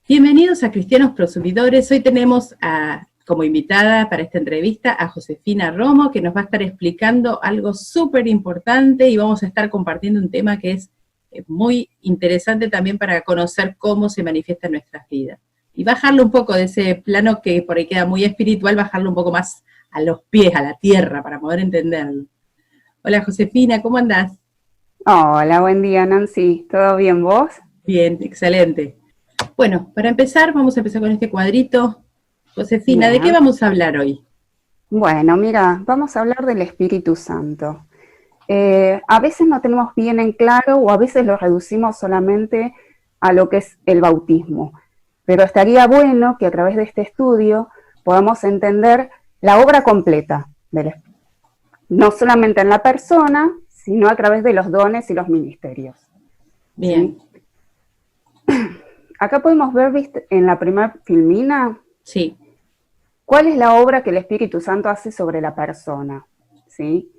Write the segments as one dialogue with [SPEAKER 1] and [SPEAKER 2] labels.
[SPEAKER 1] Bienvenidos a Cristianos Prosumidores. Hoy tenemos como invitada para esta entrevista a Josefina Romo, que nos va a estar explicando algo súper importante y vamos a estar compartiendo un tema que es muy interesante también para conocer cómo se manifiesta en nuestras vidas. Y bajarlo un poco de ese plano que por ahí queda muy espiritual, bajarlo un poco más a los pies, a la tierra, para poder entenderlo. Hola Josefina, ¿cómo andás?
[SPEAKER 2] Hola, buen día Nancy, ¿todo bien vos?
[SPEAKER 1] Bien, excelente. Bueno, para empezar, vamos a empezar con este cuadrito. Josefina,
[SPEAKER 2] Bien.
[SPEAKER 1] ¿de qué vamos a hablar hoy?
[SPEAKER 2] Bueno, mira, vamos a hablar del Espíritu Santo. A veces no tenemos bien en claro o a veces lo reducimos solamente a lo que es el bautismo, pero estaría bueno que a través de este estudio podamos entender la obra completa del Espíritu, no solamente en la persona, sino a través de los dones y los ministerios.
[SPEAKER 1] Bien.
[SPEAKER 2] ¿Sí? Acá podemos ver, ¿viste? En la primera filmina,
[SPEAKER 1] Sí.
[SPEAKER 2] ¿cuál es la obra que el Espíritu Santo hace sobre la persona? ¿Sí?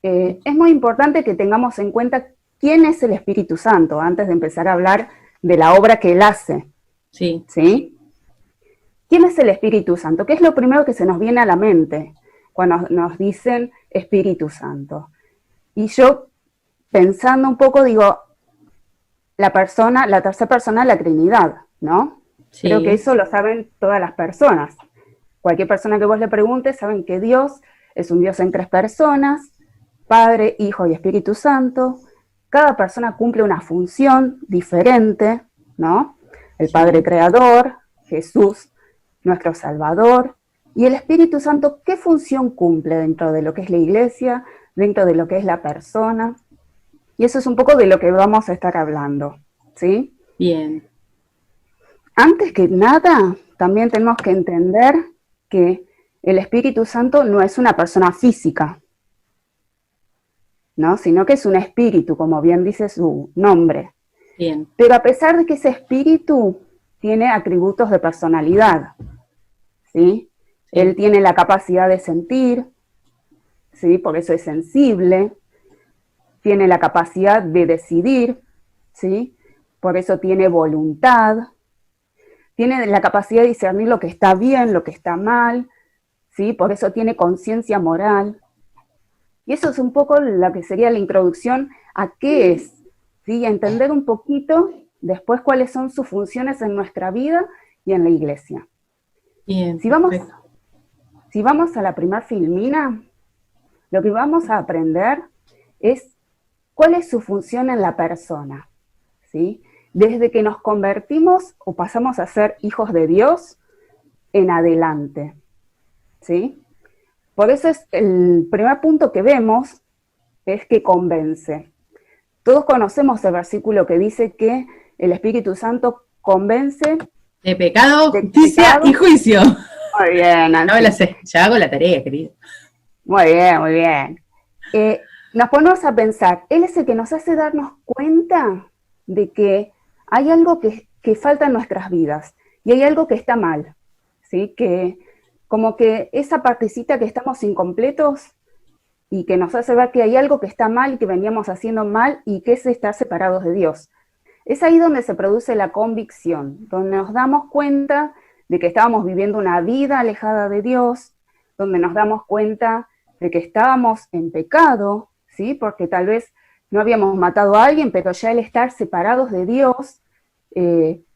[SPEAKER 2] Es muy importante que tengamos en cuenta quién es el Espíritu Santo antes de empezar a hablar de la obra que Él hace.
[SPEAKER 1] Sí.
[SPEAKER 2] ¿Sí? ¿Quién es el Espíritu Santo? ¿Qué es lo primero que se nos viene a la mente cuando nos dicen Espíritu Santo? Y yo, pensando un poco, digo, la tercera persona, la Trinidad, ¿no?
[SPEAKER 1] Sí.
[SPEAKER 2] Creo que eso lo saben todas las personas. Cualquier persona que vos le preguntes, saben que Dios es un Dios en tres personas, Padre, Hijo y Espíritu Santo. Cada persona cumple una función diferente, ¿no? El Padre Creador, Jesús, nuestro Salvador, y el Espíritu Santo, ¿qué función cumple dentro de lo que es la iglesia, dentro de lo que es la persona? Y eso es un poco de lo que vamos a estar hablando, ¿sí?
[SPEAKER 1] Bien.
[SPEAKER 2] Antes que nada, también tenemos que entender que el Espíritu Santo no es una persona física, ¿no? Sino que es un espíritu, como bien dice su nombre.
[SPEAKER 1] Bien.
[SPEAKER 2] Pero a pesar de que ese espíritu tiene atributos de personalidad, ¿sí? Él tiene la capacidad de sentir, ¿sí? Por eso es sensible. Tiene la capacidad de decidir, ¿sí? Por eso tiene voluntad. Tiene la capacidad de discernir lo que está bien, lo que está mal, ¿sí? Por eso tiene conciencia moral. Y eso es un poco lo que sería la introducción a qué es, ¿sí? A entender un poquito después cuáles son sus funciones en nuestra vida y en la iglesia.
[SPEAKER 1] Bien.
[SPEAKER 2] Si vamos a la primera filmina, lo que vamos a aprender es cuál es su función en la persona, ¿sí? Desde que nos convertimos o pasamos a ser hijos de Dios en adelante, ¿sí? Por eso es el primer punto que vemos es que convence. Todos conocemos el versículo que dice que el Espíritu Santo convence
[SPEAKER 1] de pecado,
[SPEAKER 2] de
[SPEAKER 1] justicia y juicio.
[SPEAKER 2] Muy bien, Nancy.
[SPEAKER 1] No me la sé, ya hago la tarea, querido.
[SPEAKER 2] Muy bien, muy bien. Nos ponemos a pensar, Él es el que nos hace darnos cuenta de que hay algo que falta en nuestras vidas y hay algo que está mal, ¿sí? Que como que esa partecita que estamos incompletos y que nos hace ver que hay algo que está mal y que veníamos haciendo mal y que es estar separados de Dios. Es ahí donde se produce la convicción, donde nos damos cuenta de que estábamos viviendo una vida alejada de Dios, donde nos damos cuenta de que estábamos en pecado, ¿sí? Porque tal vez no habíamos matado a alguien, pero ya el estar separados de Dios,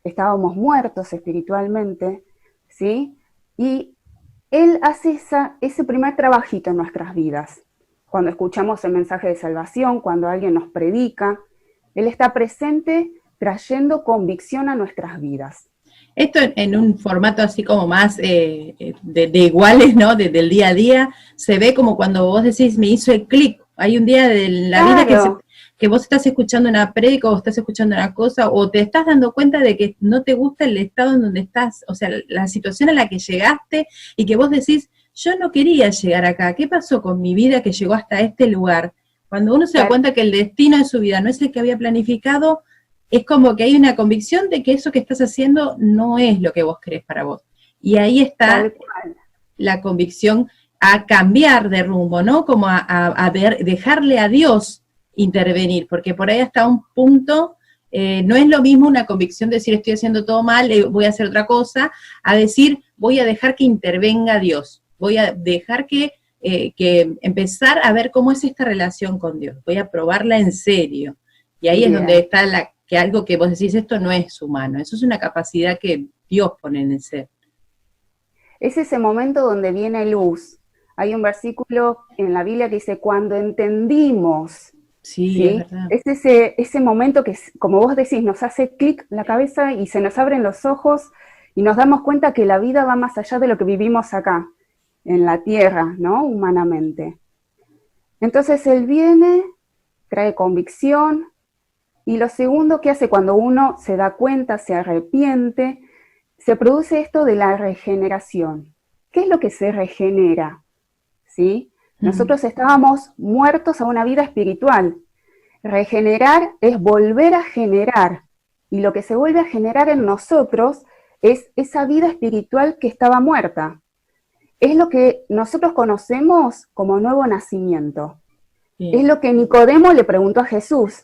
[SPEAKER 2] estábamos muertos espiritualmente, ¿sí? Y Él hace ese primer trabajito en nuestras vidas. Cuando escuchamos el mensaje de salvación, cuando alguien nos predica, Él está presente trayendo convicción a nuestras vidas.
[SPEAKER 1] Esto en un formato así como más de iguales, ¿no? Del día a día, se ve como cuando vos decís, me hizo el clic. Hay un día de la vida que vos estás escuchando una prédica o estás escuchando una cosa o te estás dando cuenta de que no te gusta el estado en donde estás, o sea, la situación a la que llegaste y que vos decís, yo no quería llegar acá, ¿qué pasó con mi vida que llegó hasta este lugar? Cuando uno se da cuenta que el destino de su vida no es el que había planificado, es como que hay una convicción de que eso que estás haciendo no es lo que vos querés para vos. Y ahí está la convicción a cambiar de rumbo, ¿no? Como a dejarle a Dios intervenir, porque por ahí hasta un punto no es lo mismo una convicción de decir estoy haciendo todo mal, voy a hacer otra cosa, a decir voy a dejar que intervenga Dios, voy a dejar que empezar a ver cómo es esta relación con Dios, voy a probarla en serio. Y ahí es donde está que algo que vos decís, esto no es humano, eso es una capacidad que Dios pone en el ser.
[SPEAKER 2] Es ese momento donde viene luz. Hay un versículo en la Biblia que dice, cuando entendimos.
[SPEAKER 1] Sí, es verdad.
[SPEAKER 2] Es ese momento que, como vos decís, nos hace clic la cabeza y se nos abren los ojos y nos damos cuenta que la vida va más allá de lo que vivimos acá, en la tierra, ¿no? Humanamente. Entonces Él viene, trae convicción, y lo segundo que hace cuando uno se da cuenta, se arrepiente, se produce esto de la regeneración. ¿Qué es lo que se regenera? ¿Sí? Nosotros estábamos muertos a una vida espiritual. Regenerar es volver a generar. Y lo que se vuelve a generar en nosotros es esa vida espiritual que estaba muerta. Es lo que nosotros conocemos como nuevo nacimiento. Sí. Es lo que Nicodemo le preguntó a Jesús.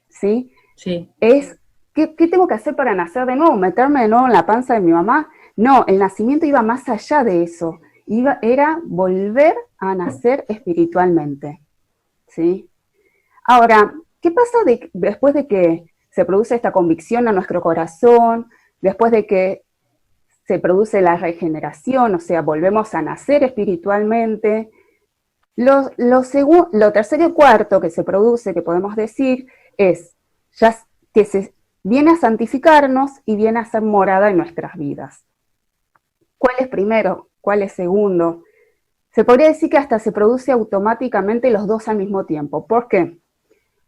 [SPEAKER 2] ¿Sí?
[SPEAKER 1] Sí.
[SPEAKER 2] Es, ¿qué tengo que hacer para nacer de nuevo? ¿Meterme de nuevo en la panza de mi mamá? No, el nacimiento iba más allá de eso. Era volver a nacer espiritualmente. ¿Sí? Ahora, ¿qué pasa después de que se produce esta convicción en nuestro corazón, después de que se produce la regeneración, o sea, volvemos a nacer espiritualmente? Lo tercero y cuarto que se produce, que podemos decir, es ya que se viene a santificarnos y viene a ser morada en nuestras vidas. ¿Cuál es primero? ¿Cuál es segundo? Se podría decir que hasta se produce automáticamente los dos al mismo tiempo. ¿Por qué?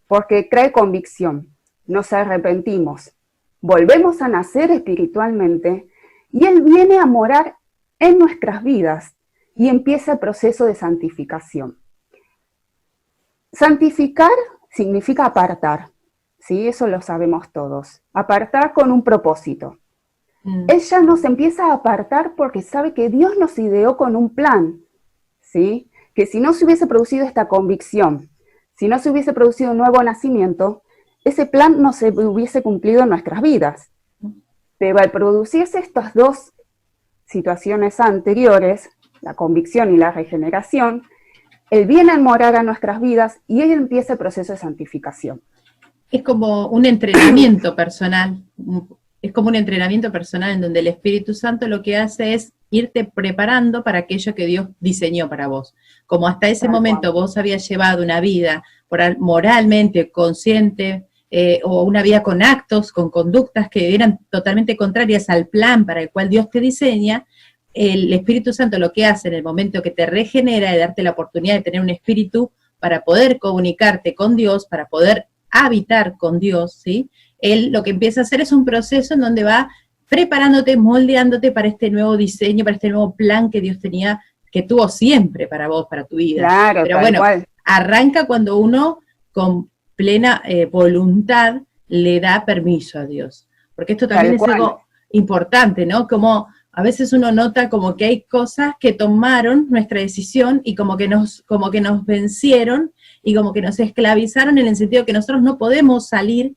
[SPEAKER 2] Porque trae convicción, nos arrepentimos, volvemos a nacer espiritualmente y Él viene a morar en nuestras vidas y empieza el proceso de santificación. Santificar significa apartar, ¿sí? Eso lo sabemos todos. Apartar con un propósito. Él ya nos empieza a apartar porque sabe que Dios nos ideó con un plan, ¿sí? Que si no se hubiese producido esta convicción, si no se hubiese producido un nuevo nacimiento, ese plan no se hubiese cumplido en nuestras vidas. Pero al producirse estas dos situaciones anteriores, la convicción y la regeneración, Él viene a morar a nuestras vidas y Él empieza el proceso de santificación.
[SPEAKER 1] Es como un entrenamiento personal, es como un entrenamiento personal en donde el Espíritu Santo lo que hace es irte preparando para aquello que Dios diseñó para vos. Como hasta ese momento vos habías llevado una vida moralmente consciente, o una vida con actos, con conductas que eran totalmente contrarias al plan para el cual Dios te diseña, el Espíritu Santo lo que hace en el momento que te regenera es darte la oportunidad de tener un espíritu para poder comunicarte con Dios, para poder habitar con Dios, ¿sí? Él lo que empieza a hacer es un proceso en donde va preparándote, moldeándote para este nuevo diseño, para este nuevo plan que Dios tenía, que tuvo siempre para vos, para tu vida.
[SPEAKER 2] Claro,
[SPEAKER 1] pero bueno, arranca cuando uno con plena voluntad le da permiso a Dios. Porque esto también es algo importante, ¿no? Como a veces uno nota como que hay cosas que tomaron nuestra decisión y como que nos vencieron y como que nos esclavizaron en el sentido que nosotros no podemos salir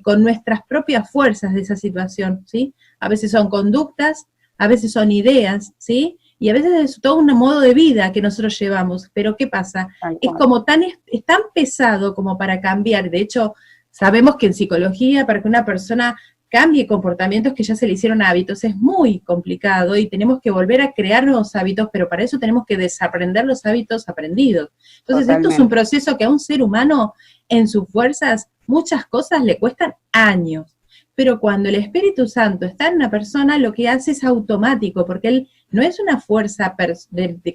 [SPEAKER 1] con nuestras propias fuerzas de esa situación, ¿sí? A veces son conductas, a veces son ideas, ¿sí? Y a veces es todo un modo de vida que nosotros llevamos, pero ¿qué pasa? Es como es tan pesado como para cambiar. De hecho, sabemos que en psicología, para que una persona cambie comportamientos que ya se le hicieron hábitos, es muy complicado y tenemos que volver a crear nuevos hábitos, pero para eso tenemos que desaprender los hábitos aprendidos. Entonces, esto es un proceso que a un ser humano, en sus fuerzas, muchas cosas le cuestan años. Pero cuando el Espíritu Santo está en una persona, lo que hace es automático, porque Él no es una fuerza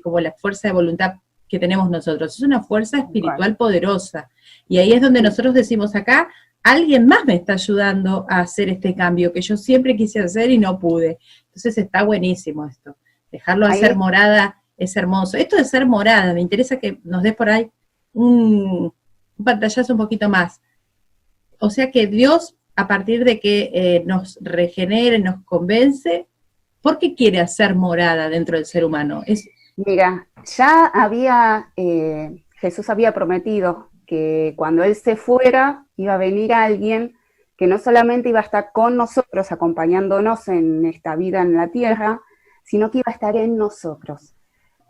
[SPEAKER 1] como la fuerza de voluntad que tenemos nosotros, es una fuerza espiritual poderosa. Y ahí es donde nosotros decimos acá, alguien más me está ayudando a hacer este cambio que yo siempre quise hacer y no pude. Entonces está buenísimo esto. Dejarlo hacer morada es hermoso. Esto de ser morada, me interesa que nos des por ahí un pantallazo un poquito más. O sea que Dios, a partir de que nos regenere, nos convence, ¿por qué quiere hacer morada dentro del ser humano?
[SPEAKER 2] Mira, ya Jesús había prometido que cuando Él se fuera, iba a venir alguien que no solamente iba a estar con nosotros, acompañándonos en esta vida en la tierra, sino que iba a estar en nosotros,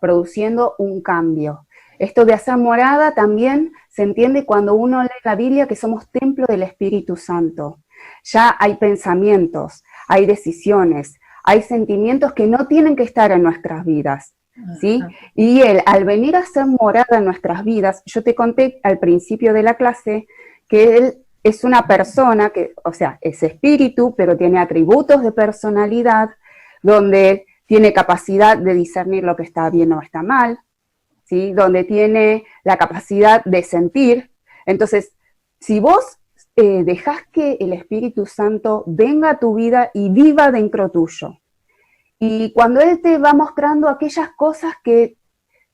[SPEAKER 2] produciendo un cambio. Esto de hacer morada también se entiende cuando uno lee la Biblia que somos templo del Espíritu Santo. Ya hay pensamientos, hay decisiones, hay sentimientos que no tienen que estar en nuestras vidas, ¿sí? Y Él, al venir a hacer morada en nuestras vidas, yo te conté al principio de la clase que Él es una persona que, o sea, es espíritu, pero tiene atributos de personalidad, donde tiene capacidad de discernir lo que está bien o está mal, ¿sí? Donde tiene la capacidad de sentir. Entonces, si vos dejás que el Espíritu Santo venga a tu vida y viva dentro tuyo, y cuando Él te va mostrando aquellas cosas que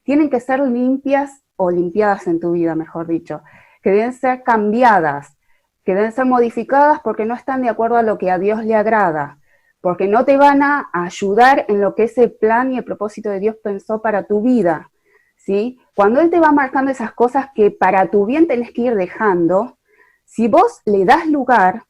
[SPEAKER 2] tienen que ser limpias o limpiadas en tu vida, mejor dicho, que deben ser cambiadas, que deben ser modificadas porque no están de acuerdo a lo que a Dios le agrada, porque no te van a ayudar en lo que ese plan y el propósito de Dios pensó para tu vida, ¿sí? Cuando Él te va marcando esas cosas que para tu bien tenés que ir dejando, si vos le das lugar,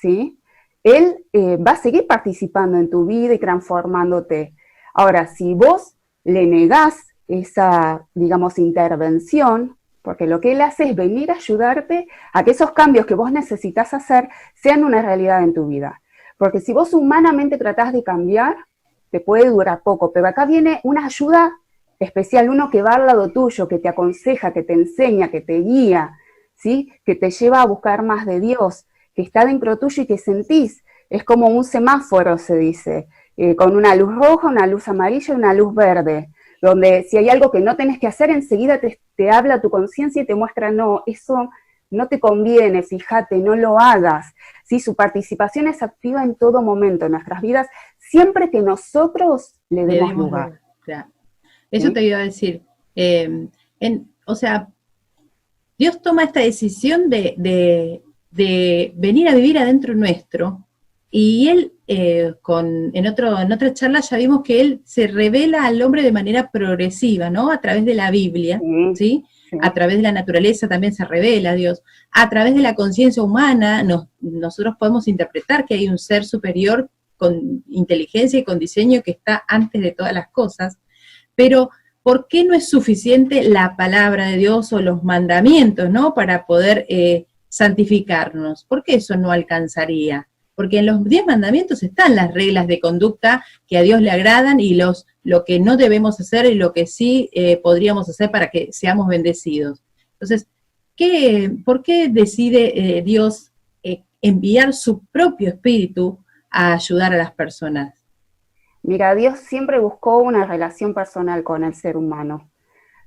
[SPEAKER 2] ¿sí? Él va a seguir participando en tu vida y transformándote. Ahora, si vos le negás esa, digamos, intervención, porque lo que Él hace es venir a ayudarte a que esos cambios que vos necesitas hacer sean una realidad en tu vida. Porque si vos humanamente tratás de cambiar, te puede durar poco, pero acá viene una ayuda especial, uno que va al lado tuyo, que te aconseja, que te enseña, que te guía, ¿sí? Que te lleva a buscar más de Dios, que está dentro tuyo y que sentís. Es como un semáforo, se dice, con una luz roja, una luz amarilla y una luz verde, donde si hay algo que no tenés que hacer, enseguida te habla tu conciencia y te muestra, no, eso no te conviene, fíjate, no lo hagas. ¿Sí? Su participación es activa en todo momento en nuestras vidas, siempre que nosotros le demos lugar.
[SPEAKER 1] Claro. Eso ¿sí? Te iba a decir. O sea, Dios toma esta decisión de venir a vivir adentro nuestro, y Él, en otra charla ya vimos que Él se revela al hombre de manera progresiva, ¿no? A través de la Biblia, ¿sí? Sí. A través de la naturaleza también se revela a Dios. A través de la conciencia humana, nosotros podemos interpretar que hay un ser superior con inteligencia y con diseño que está antes de todas las cosas, pero ¿por qué no es suficiente la palabra de Dios o los mandamientos, ¿no? Para poder santificarnos. ¿Por qué eso no alcanzaría? Porque en los 10 mandamientos están las reglas de conducta que a Dios le agradan y lo que no debemos hacer y lo que sí podríamos hacer para que seamos bendecidos. Entonces, ¿por qué decide Dios enviar su propio espíritu a ayudar a las personas?
[SPEAKER 2] Mira, Dios siempre buscó una relación personal con el ser humano.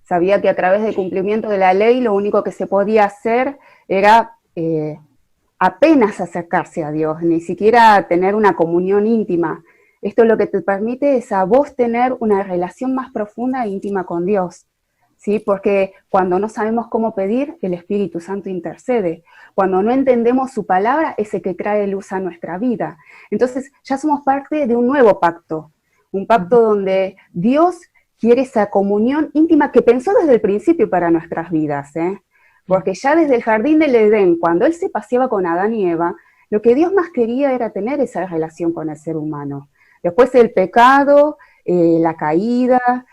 [SPEAKER 2] Sabía que a través del cumplimiento de la ley lo único que se podía hacer era apenas acercarse a Dios, ni siquiera tener una comunión íntima. Esto lo que te permite es a vos tener una relación más profunda e íntima con Dios, ¿sí? Porque cuando no sabemos cómo pedir, el Espíritu Santo intercede. Cuando no entendemos su palabra, es el que trae luz a nuestra vida. Entonces ya somos parte de un nuevo pacto, un pacto donde Dios quiere esa comunión íntima que pensó desde el principio para nuestras vidas, ¿eh? Porque ya desde el jardín del Edén, cuando Él se paseaba con Adán y Eva, lo que Dios más quería era tener esa relación con el ser humano. Después el pecado, la caída,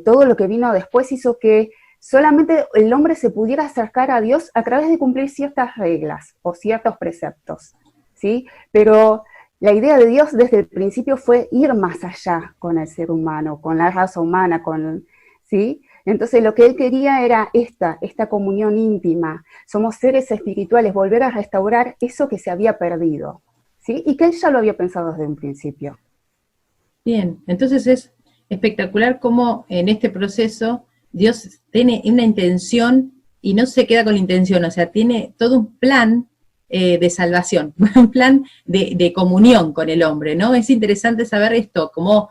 [SPEAKER 2] todo lo que vino después hizo que solamente el hombre se pudiera acercar a Dios a través de cumplir ciertas reglas o ciertos preceptos, ¿sí? Pero la idea de Dios desde el principio fue ir más allá con el ser humano, con la raza humana, ¿sí? Entonces lo que Él quería era esta comunión íntima. Somos seres espirituales, volver a restaurar eso que se había perdido, ¿sí? Y que Él ya lo había pensado desde un principio.
[SPEAKER 1] Bien, entonces es espectacular cómo en este proceso Dios tiene una intención y no se queda con la intención, o sea, tiene todo un plan de salvación, un plan de comunión con el hombre, ¿no? Es interesante saber esto, cómo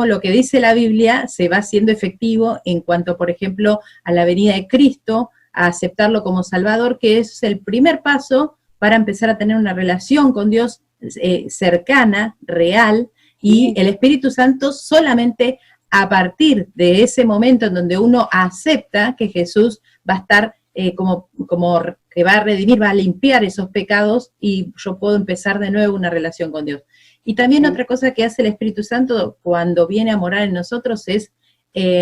[SPEAKER 1] lo que dice la Biblia se va haciendo efectivo en cuanto, por ejemplo, a la venida de Cristo, a aceptarlo como Salvador, que es el primer paso para empezar a tener una relación con Dios cercana, real, y el Espíritu Santo solamente a partir de ese momento en donde uno acepta que Jesús va a estar como que va a redimir, va a limpiar esos pecados y yo puedo empezar de nuevo una relación con Dios. Y también otra cosa que hace el Espíritu Santo cuando viene a morar en nosotros es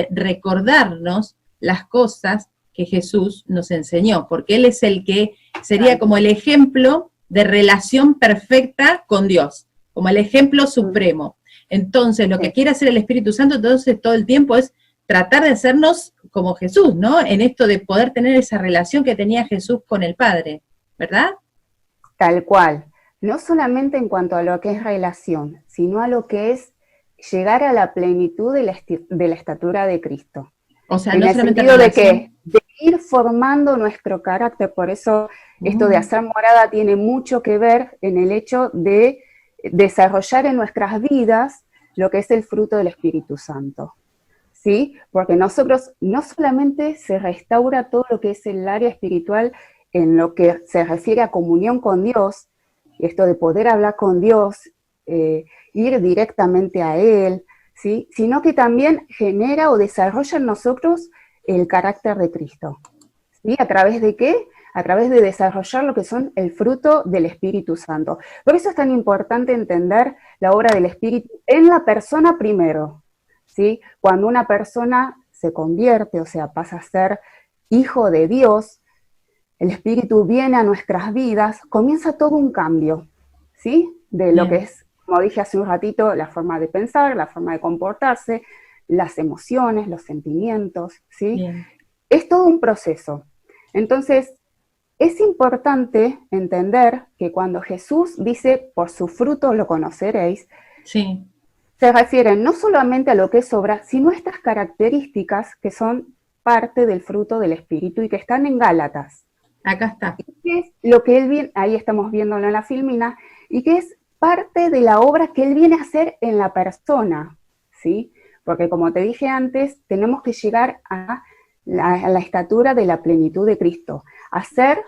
[SPEAKER 1] recordarnos las cosas que Jesús nos enseñó, porque Él es el que sería como el ejemplo de relación perfecta con Dios, como el ejemplo supremo. Entonces, lo que quiere hacer el Espíritu Santo entonces todo el tiempo es tratar de hacernos como Jesús, ¿no? En esto de poder tener esa relación que tenía Jesús con el Padre, ¿verdad?
[SPEAKER 2] Tal cual. No solamente en cuanto a lo que es relación, sino a lo que es llegar a la plenitud de la estatura de Cristo.
[SPEAKER 1] O sea,
[SPEAKER 2] en
[SPEAKER 1] no
[SPEAKER 2] el
[SPEAKER 1] solamente
[SPEAKER 2] sentido
[SPEAKER 1] relación,
[SPEAKER 2] de ir formando nuestro carácter. Por eso esto de hacer morada tiene mucho que ver en el hecho de desarrollar en nuestras vidas lo que es el fruto del Espíritu Santo, ¿sí? Porque nosotros no solamente se restaura todo lo que es el área espiritual en lo que se refiere a comunión con Dios, esto de poder hablar con Dios, ir directamente a Él, ¿sí? Sino que también genera o desarrolla en nosotros el carácter de Cristo, ¿sí? ¿A través de qué? A través de desarrollar lo que son el fruto del Espíritu Santo. Por eso es tan importante entender la obra del Espíritu en la persona primero, ¿sí? Cuando una persona se convierte, o sea, pasa a ser hijo de Dios, el Espíritu viene a nuestras vidas, comienza todo un cambio, ¿sí? De lo que es, como dije hace un ratito, la forma de pensar, la forma de comportarse, las emociones, los sentimientos, ¿sí?
[SPEAKER 1] Bien.
[SPEAKER 2] Es todo un proceso. Entonces, es importante entender que cuando Jesús dice, por su fruto lo conoceréis,
[SPEAKER 1] Sí.
[SPEAKER 2] se refiere no solamente a lo que es obra, sino a estas características que son parte del fruto del Espíritu y que están en Gálatas.
[SPEAKER 1] Acá está.
[SPEAKER 2] ¿Qué es lo que Él viene, ahí estamos viéndolo en la filmina, y que es parte de la obra que Él viene a hacer en la persona, ¿sí? Porque como te dije antes, tenemos que llegar a la estatura de la plenitud de Cristo, a ser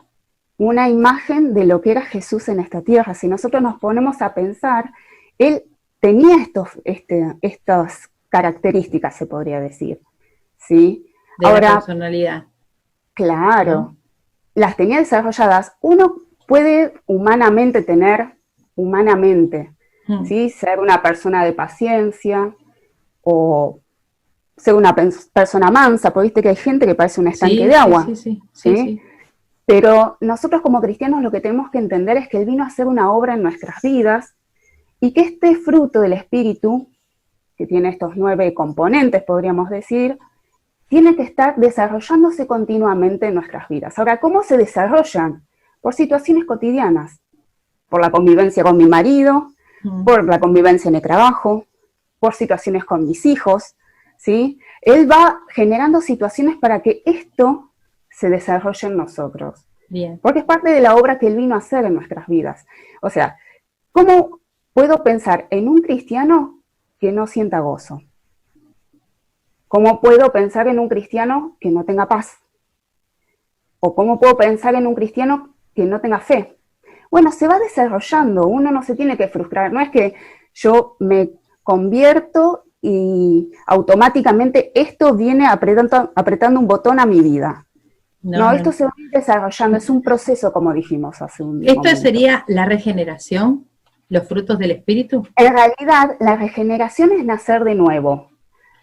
[SPEAKER 2] una imagen de lo que era Jesús en esta tierra. Si nosotros nos ponemos a pensar, Él tenía estas características, se podría decir, ¿sí?
[SPEAKER 1] De la personalidad.
[SPEAKER 2] Claro,
[SPEAKER 1] ¿no?
[SPEAKER 2] Las tenía desarrolladas. Uno puede humanamente, ¿sí? Ser una persona de paciencia o ser una persona mansa, porque viste que hay gente que parece un estanque de agua.
[SPEAKER 1] Sí.
[SPEAKER 2] Pero nosotros como cristianos lo que tenemos que entender es que Él vino a hacer una obra en nuestras vidas y que este fruto del Espíritu, que tiene estos 9 componentes, podríamos decir, tiene que estar desarrollándose continuamente en nuestras vidas. Ahora, ¿cómo se desarrollan? Por situaciones cotidianas, por la convivencia con mi marido, por la convivencia en el trabajo, por situaciones con mis hijos, ¿sí? Él va generando situaciones para que esto se desarrolle en nosotros.
[SPEAKER 1] Bien.
[SPEAKER 2] Porque es parte de la obra que Él vino a hacer en nuestras vidas. O sea, ¿cómo puedo pensar en un cristiano que no sienta gozo? ¿Cómo puedo pensar en un cristiano que no tenga paz? ¿O cómo puedo pensar en un cristiano que no tenga fe? Bueno, se va desarrollando, uno no se tiene que frustrar, no es que yo me convierto y automáticamente esto viene apretando un botón a mi vida. No, esto se va a ir desarrollando, es un proceso, como dijimos hace un momento.
[SPEAKER 1] ¿Esto sería la regeneración, los frutos del Espíritu?
[SPEAKER 2] En realidad, la regeneración es nacer de nuevo.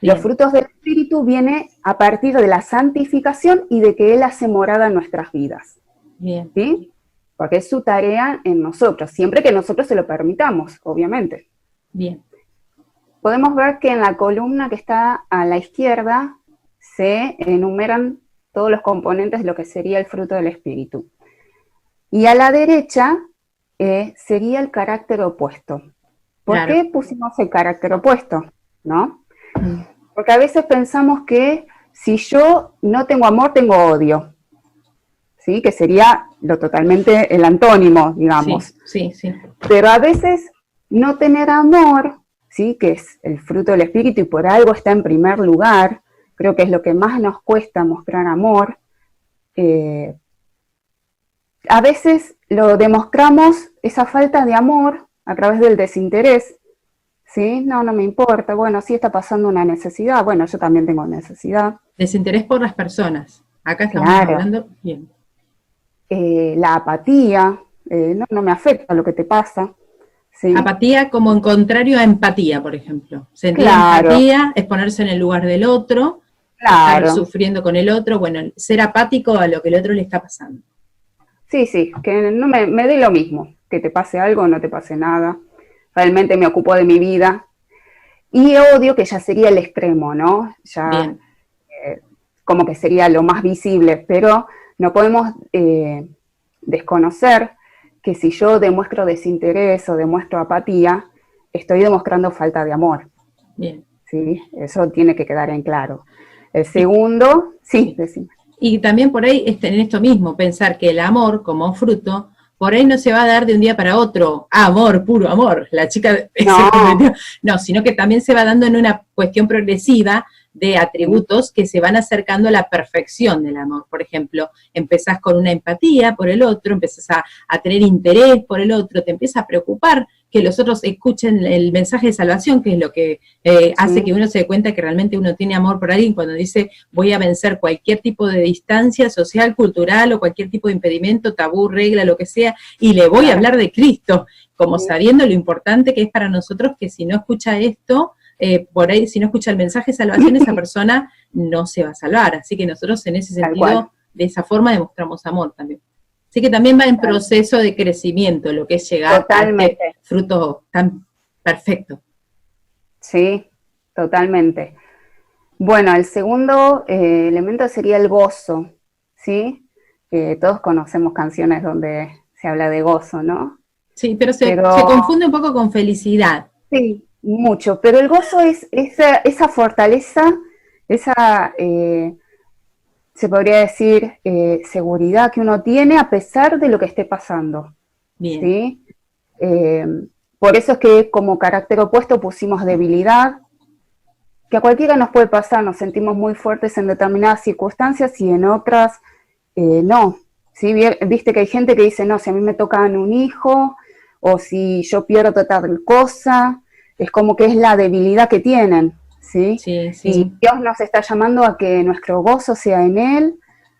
[SPEAKER 2] Bien. Los frutos del Espíritu vienen a partir de la santificación y de que Él hace morada en nuestras vidas.
[SPEAKER 1] Bien.
[SPEAKER 2] ¿Sí? Porque es su tarea en nosotros, siempre que nosotros se lo permitamos, obviamente.
[SPEAKER 1] Bien.
[SPEAKER 2] Podemos ver que en la columna que está a la izquierda se enumeran todos los componentes de lo que sería el fruto del Espíritu. Y a la derecha sería el carácter opuesto. ¿Por qué pusimos el carácter opuesto? ¿No? Porque a veces pensamos que si yo no tengo amor, tengo odio. ¿Sí? Que sería lo totalmente el antónimo, digamos.
[SPEAKER 1] Sí.
[SPEAKER 2] Pero a veces no tener amor, ¿sí? Que es el fruto del Espíritu y por algo está en primer lugar, creo que es lo que más nos cuesta mostrar amor. A veces lo demostramos, esa falta de amor, a través del desinterés, ¿sí? No, no me importa, bueno, sí está pasando una necesidad, bueno, yo también tengo necesidad.
[SPEAKER 1] Desinterés por las personas. Acá estamos
[SPEAKER 2] Claro.
[SPEAKER 1] hablando, bien.
[SPEAKER 2] La apatía, no, no me afecta lo que te pasa, ¿sí?
[SPEAKER 1] Apatía como en contrario a empatía, por ejemplo. Sentir
[SPEAKER 2] Claro,
[SPEAKER 1] empatía es ponerse en el lugar del otro, estar
[SPEAKER 2] claro.
[SPEAKER 1] sufriendo con el otro, bueno, ser apático a lo que el otro le está pasando.
[SPEAKER 2] Sí, sí, que no me dé lo mismo, que te pase algo o no te pase nada. Realmente me ocupo de mi vida. Y odio, que ya sería el extremo, ¿no? Ya
[SPEAKER 1] Bien,
[SPEAKER 2] como que sería lo más visible, pero no podemos desconocer que si yo demuestro desinterés o demuestro apatía, estoy demostrando falta de amor,
[SPEAKER 1] bien.
[SPEAKER 2] ¿sí? Eso tiene que quedar en claro. El
[SPEAKER 1] Y,
[SPEAKER 2] segundo, sí, decime.
[SPEAKER 1] y también por ahí en esto mismo, pensar que el amor como fruto, por ahí no se va a dar de un día para otro, amor, puro amor, la chica se
[SPEAKER 2] No,
[SPEAKER 1] convirtió, no, sino que también se va dando en una cuestión progresiva de
[SPEAKER 2] sí,
[SPEAKER 1] atributos que se van acercando a la perfección del amor. Por ejemplo, empezás con una empatía por el otro, empezás a tener interés por el otro, te empieza a preocupar que los otros escuchen el mensaje de salvación, que es lo que hace que
[SPEAKER 2] sí,
[SPEAKER 1] uno se dé cuenta que realmente uno tiene amor por alguien cuando dice voy a vencer cualquier tipo de distancia social, cultural o cualquier tipo de impedimento, tabú, regla, lo que sea, y le voy a
[SPEAKER 2] claro.
[SPEAKER 1] hablar de Cristo, como
[SPEAKER 2] Sí,
[SPEAKER 1] sabiendo lo importante que es para nosotros que si no escucha esto, por ahí, si no escucha el mensaje de salvación, esa persona no se va a salvar. Así que nosotros en ese
[SPEAKER 2] tal cual.
[SPEAKER 1] sentido, de esa forma, demostramos amor también. Así que también va en
[SPEAKER 2] Tal-
[SPEAKER 1] proceso de crecimiento lo que es llegar a este
[SPEAKER 2] Totalmente,
[SPEAKER 1] fruto tan perfecto.
[SPEAKER 2] sí, totalmente. Bueno, el segundo elemento sería el gozo, ¿sí? Todos conocemos canciones donde se habla de gozo, ¿no?
[SPEAKER 1] Sí, pero se
[SPEAKER 2] Pero
[SPEAKER 1] confunde un poco con felicidad.
[SPEAKER 2] sí, mucho. Pero el gozo es esa fortaleza, esa, se podría decir, seguridad que uno tiene a pesar de lo que esté pasando,
[SPEAKER 1] Bien,
[SPEAKER 2] ¿sí? Eh, por eso es que como carácter opuesto pusimos debilidad, que a cualquiera nos puede pasar, nos sentimos muy fuertes en determinadas circunstancias y en otras no. ¿Sí? Viste que hay gente que dice, no, si a mí me tocan un hijo o si yo pierdo tal cosa, es como que es la debilidad que tienen, ¿sí?
[SPEAKER 1] sí,
[SPEAKER 2] Y
[SPEAKER 1] sí,
[SPEAKER 2] Dios nos está llamando a que nuestro gozo sea en Él,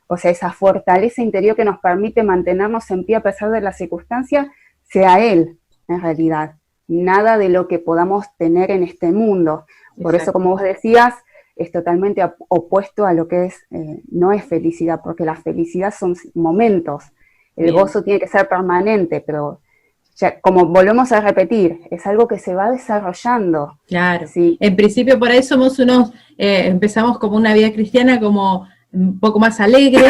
[SPEAKER 2] o sea, esa fortaleza interior que nos permite mantenernos en pie a pesar de las circunstancias, sea Él, en realidad. Nada de lo que podamos tener en este mundo. Por eso,
[SPEAKER 1] exacto.
[SPEAKER 2] como vos decías, es totalmente opuesto a lo que es, no es felicidad, porque la felicidad son momentos. El
[SPEAKER 1] Bien.
[SPEAKER 2] gozo tiene que ser permanente, pero ya, como volvemos a repetir, es algo que se va desarrollando.
[SPEAKER 1] Claro.
[SPEAKER 2] ¿Sí?
[SPEAKER 1] En principio por ahí somos unos, empezamos como una vida cristiana como un poco más alegre,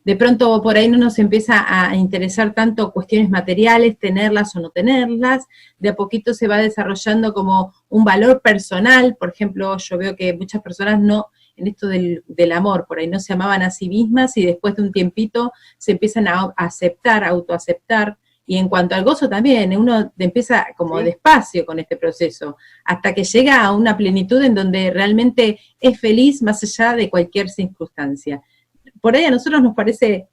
[SPEAKER 1] de pronto por ahí no nos empieza a interesar tanto cuestiones materiales, tenerlas o no tenerlas, de a poquito se va desarrollando como un valor personal, por ejemplo, yo veo que muchas personas no, en esto del amor, por ahí no se amaban a sí mismas y después de un tiempito se empiezan a aceptar, a autoaceptar, y en cuanto al gozo también, uno empieza como
[SPEAKER 2] ¿Sí?
[SPEAKER 1] despacio con este proceso, hasta que llega a una plenitud en donde realmente es feliz más allá de cualquier circunstancia. Por ahí a nosotros nos parece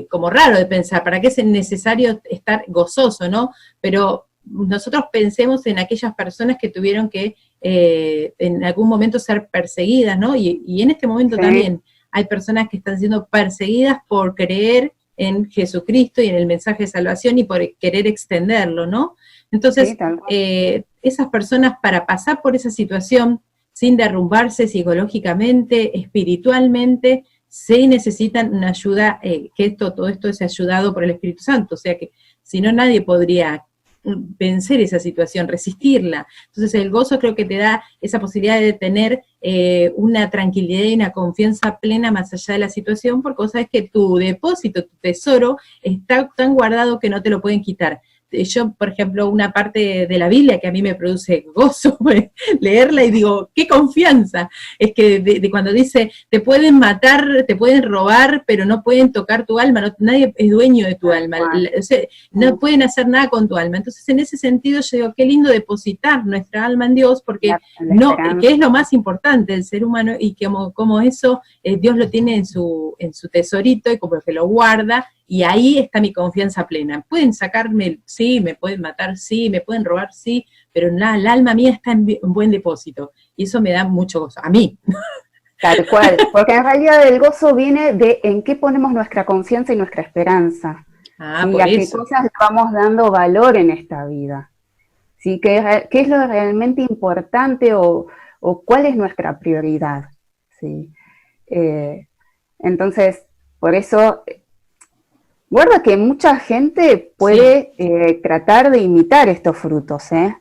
[SPEAKER 1] como raro de pensar, ¿para qué es necesario estar gozoso, no? Pero nosotros pensemos en aquellas personas que tuvieron que en algún momento ser perseguidas, ¿no? Y en este momento
[SPEAKER 2] ¿Sí?
[SPEAKER 1] también hay personas que están siendo perseguidas por creer en Jesucristo y en el mensaje de salvación y por querer extenderlo, ¿no?
[SPEAKER 2] ¿Sí?
[SPEAKER 1] Entonces,
[SPEAKER 2] Tal cual.
[SPEAKER 1] esas personas para pasar por esa situación sin derrumbarse psicológicamente, espiritualmente, se necesitan una ayuda, que todo esto es ayudado por el Espíritu Santo, o sea que si no nadie podría vencer esa situación, resistirla. Entonces el gozo creo que te da esa posibilidad de tener una tranquilidad y una confianza plena más allá de la situación, porque vos sabés que tu depósito, tu tesoro, está tan guardado que no te lo pueden quitar. Yo, por ejemplo, una parte de la Biblia que a mí me produce gozo leerla y digo, qué confianza, es que de cuando dice, te pueden matar, te pueden robar, pero no pueden tocar tu alma, no, nadie es dueño de tu
[SPEAKER 2] Tal
[SPEAKER 1] alma,
[SPEAKER 2] cual.
[SPEAKER 1] o sea, no pueden hacer nada con tu alma. Entonces, en ese sentido, yo digo, qué lindo depositar nuestra alma en Dios, porque
[SPEAKER 2] La
[SPEAKER 1] no, que
[SPEAKER 2] esperanza.
[SPEAKER 1] es lo más importante del ser humano y como eso Dios lo tiene en su tesorito y como que lo guarda y ahí está mi confianza plena. Pueden sacarme, sí, me pueden matar, sí, me pueden robar, sí, pero el alma mía está en buen depósito, y eso me da mucho gozo, a mí.
[SPEAKER 2] Tal cual, porque en realidad el gozo viene de en qué ponemos nuestra confianza y nuestra esperanza.
[SPEAKER 1] Ah,
[SPEAKER 2] ¿Sí?
[SPEAKER 1] por
[SPEAKER 2] A qué
[SPEAKER 1] eso.
[SPEAKER 2] cosas le vamos dando valor en esta vida. ¿Sí? ¿Qué es lo realmente importante o cuál es nuestra prioridad? ¿Sí? Entonces, por eso, guarda que mucha gente puede tratar de imitar estos frutos, ¿eh?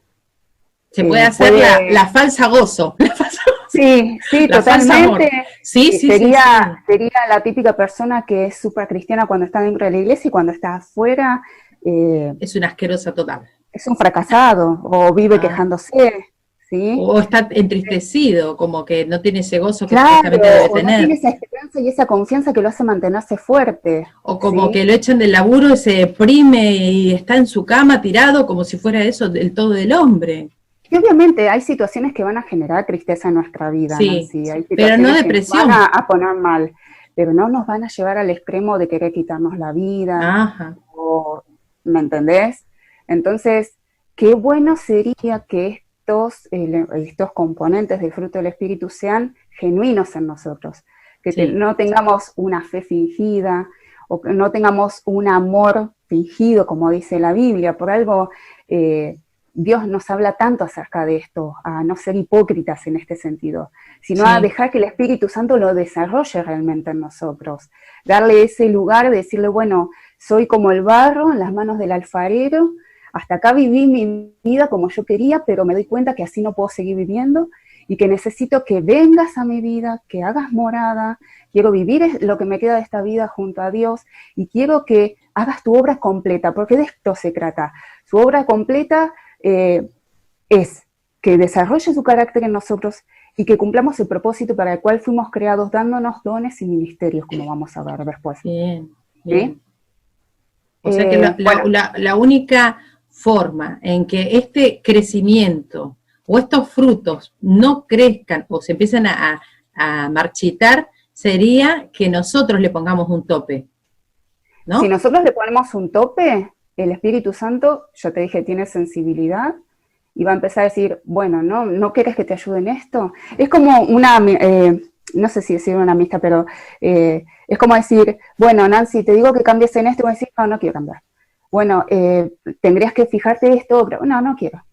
[SPEAKER 1] Se puede hacer la falsa gozo. La falsa gozo.
[SPEAKER 2] Sí, sí,
[SPEAKER 1] la falsa amor.
[SPEAKER 2] totalmente.
[SPEAKER 1] Sí, sí,
[SPEAKER 2] sería,
[SPEAKER 1] sí, sí.
[SPEAKER 2] Sería la típica persona que es súper cristiana cuando está dentro de la iglesia y cuando está afuera
[SPEAKER 1] es una asquerosa total.
[SPEAKER 2] es un fracasado o vive quejándose, ¿sí?
[SPEAKER 1] O está entristecido, como que no tiene ese gozo que
[SPEAKER 2] Claro,
[SPEAKER 1] supuestamente debe
[SPEAKER 2] o no tiene
[SPEAKER 1] tener.
[SPEAKER 2] esa esperanza y esa confianza que lo hace mantenerse fuerte.
[SPEAKER 1] O como
[SPEAKER 2] ¿sí?
[SPEAKER 1] que lo echan del laburo y se deprime y está en su cama tirado como si fuera eso el todo del hombre.
[SPEAKER 2] Y obviamente hay situaciones que van a generar tristeza en nuestra vida,
[SPEAKER 1] Sí,
[SPEAKER 2] Nancy. Hay
[SPEAKER 1] pero no
[SPEAKER 2] situaciones que nos
[SPEAKER 1] depresión.
[SPEAKER 2] van a poner mal, pero no nos van a llevar al extremo de querer quitarnos la vida.
[SPEAKER 1] Ajá.
[SPEAKER 2] ¿Me entendés? Entonces, qué bueno sería que estos componentes del fruto del Espíritu sean genuinos en nosotros, que no tengamos una fe fingida, o que no tengamos un amor fingido, como dice la Biblia. Por algo Dios nos habla tanto acerca de esto, a no ser hipócritas en este sentido, sino a dejar que el Espíritu Santo lo desarrolle realmente en nosotros, darle ese lugar de decirle, bueno, soy como el barro en las manos del alfarero, hasta acá viví mi vida como yo quería, pero me doy cuenta que así no puedo seguir viviendo y que necesito que vengas a mi vida, que hagas morada, quiero vivir lo que me queda de esta vida junto a Dios y quiero que hagas tu obra completa, porque de esto se trata. Su obra completa es que desarrolle su carácter en nosotros y que cumplamos el propósito para el cual fuimos creados, dándonos dones y ministerios, como vamos a ver después.
[SPEAKER 1] Bien, bien.
[SPEAKER 2] ¿Sí?
[SPEAKER 1] O sea que la única forma en que este crecimiento o estos frutos no crezcan o se empiezan a marchitar sería que nosotros le pongamos un tope, ¿no?
[SPEAKER 2] Si nosotros le ponemos un tope, el Espíritu Santo, yo te dije, tiene sensibilidad y va a empezar a decir, bueno, ¿no querés que te ayude en esto? Es como no sé si decir una amistad, pero es como decir, bueno, Nancy, te digo que cambies en esto, y voy a decir, no quiero cambiar. Bueno, tendrías que fijarte esto, otro, no quiero.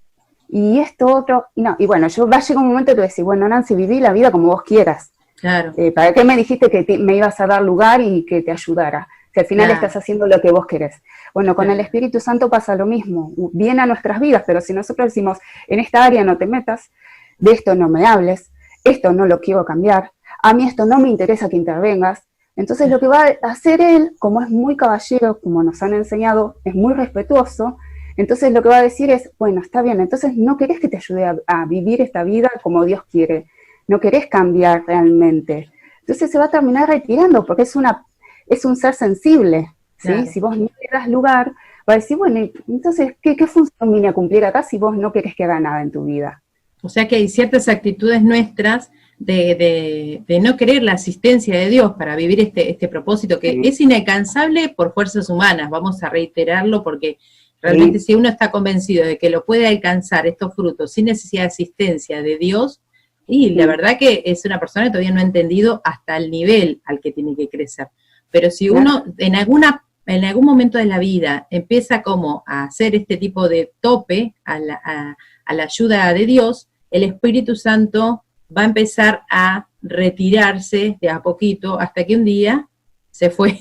[SPEAKER 2] Y esto, otro, no. Y bueno, va a llegar un momento que te voy a decir, bueno, Nancy, viví la vida como vos quieras.
[SPEAKER 1] Claro.
[SPEAKER 2] ¿Para qué me dijiste que me ibas a dar lugar y que te ayudara? Que al final estás haciendo lo que vos querés. Bueno, con el Espíritu Santo pasa lo mismo, viene a nuestras vidas, pero si nosotros decimos, en esta área no te metas, de esto no me hables, esto no lo quiero cambiar, a mí esto no me interesa que intervengas, entonces lo que va a hacer él, como es muy caballero, como nos han enseñado, es muy respetuoso, entonces lo que va a decir es, bueno, está bien, entonces no querés que te ayude a vivir esta vida como Dios quiere, no querés cambiar realmente, entonces se va a terminar retirando, porque es un ser sensible, ¿sí? Claro. Si vos no le das lugar, va a decir, bueno, entonces, ¿qué función vine a cumplir acá si vos no querés que haga nada en tu vida?
[SPEAKER 1] O sea que hay ciertas actitudes nuestras de no querer la asistencia de Dios para vivir este propósito que es inalcanzable por fuerzas humanas, vamos a reiterarlo porque realmente si uno está convencido de que lo puede alcanzar estos frutos sin necesidad de asistencia de Dios, y la verdad que es una persona que todavía no ha entendido hasta el nivel al que tiene que crecer. Pero si uno en algún momento de la vida empieza como a hacer este tipo de tope a la ayuda de Dios, el Espíritu Santo va a empezar a retirarse de a poquito hasta que un día se fue